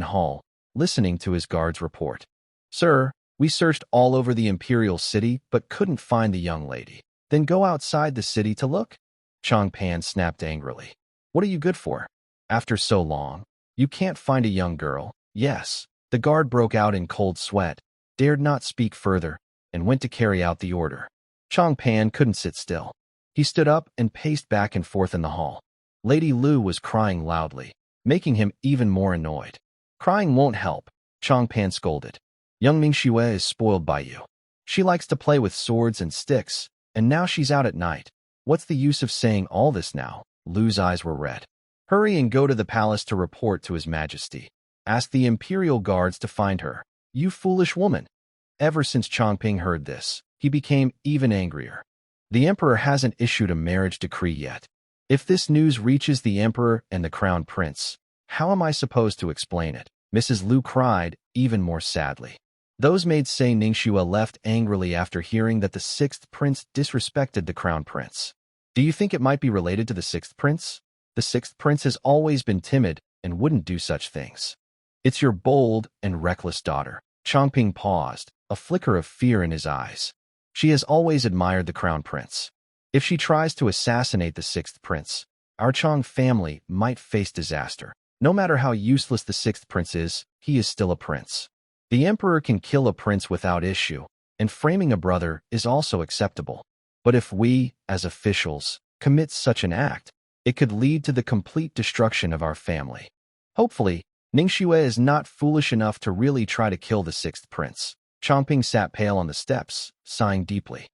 S1: hall, listening to his guard's report. Sir, we searched all over the imperial city but couldn't find the young lady. Then go outside the city to look? Chang Pan snapped angrily. What are you good for? After so long, you can't find a young girl? Yes. The guard broke out in cold sweat, dared not speak further, and went to carry out the order. Chang Pan couldn't sit still. He stood up and paced back and forth in the hall. Lady Lu was crying loudly, making him even more annoyed. Crying won't help, Chang Pan scolded. Young Mingxue is spoiled by you. She likes to play with swords and sticks, and now she's out at night. What's the use of saying all this now? Lu's eyes were red. Hurry and go to the palace to report to His Majesty. Ask the imperial guards to find her. You foolish woman. Ever since Changping heard this, he became even angrier. The emperor hasn't issued a marriage decree yet. If this news reaches the emperor and the crown prince, how am I supposed to explain it? Mrs. Lu cried, even more sadly. Those maids say Ningxue left angrily after hearing that the 6th prince disrespected the crown prince. Do you think it might be related to the 6th prince? The 6th prince has always been timid and wouldn't do such things. It's your bold and reckless daughter. Chongping paused, a flicker of fear in his eyes. She has always admired the crown prince. If she tries to assassinate the sixth prince, our Chong family might face disaster. No matter how useless the sixth prince is, he is still a prince. The emperor can kill a prince without issue, and framing a brother is also acceptable. But if we, as officials, commit such an act, it could lead to the complete destruction of our family. Hopefully, Ningxue is not foolish enough to really try to kill the sixth prince. Chongping sat pale on the steps, sighing deeply.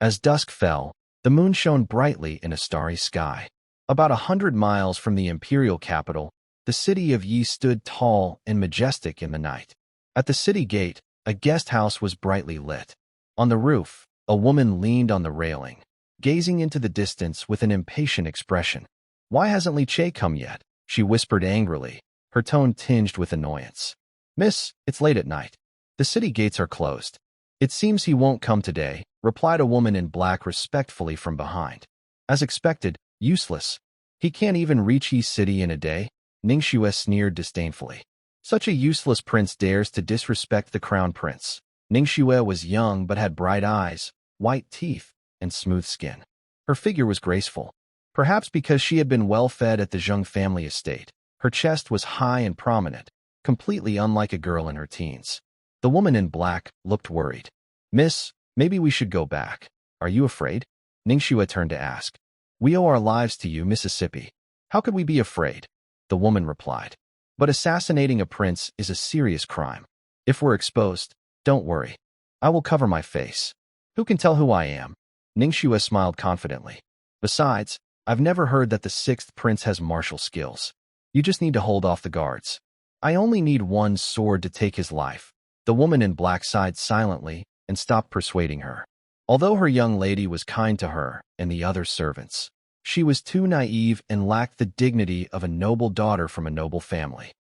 S1: As dusk fell, the moon shone brightly in a starry sky. About 100 miles from the imperial capital, the city of Yi stood tall and majestic in the night. At the city gate, a guest house was brightly lit. On the roof, a woman leaned on the railing, gazing into the distance with an impatient expression. "Why hasn't Li Che come yet?" she whispered angrily, her tone tinged with annoyance. "Miss, it's late at night. The city gates are closed." "It seems he won't come today," replied a woman in black respectfully from behind. "As expected, useless. He can't even reach Yi City in a day." Ningxue sneered disdainfully. Such a useless prince dares to disrespect the crown prince. Ningxue was young but had bright eyes, white teeth, and smooth skin. Her figure was graceful, perhaps because she had been well fed at the Zheng family estate. Her chest was high and prominent, completely unlike a girl in her teens. The woman in black looked worried. "Miss, maybe we should go back. Are you afraid?" Ningxue turned to ask. "We owe our lives to you, Mississippi. How could we be afraid?" The woman replied. "But assassinating a prince is a serious crime. If we're exposed, don't worry. I will cover my face. Who can tell who I am?" Ningxue smiled confidently. "Besides, I've never heard that the sixth prince has martial skills. You just need to hold off the guards. I only need one sword to take his life." The woman in black sighed silently and stopped persuading her. Although her young lady was kind to her and the other servants, she was too naive and lacked the dignity of a noble daughter from a noble family.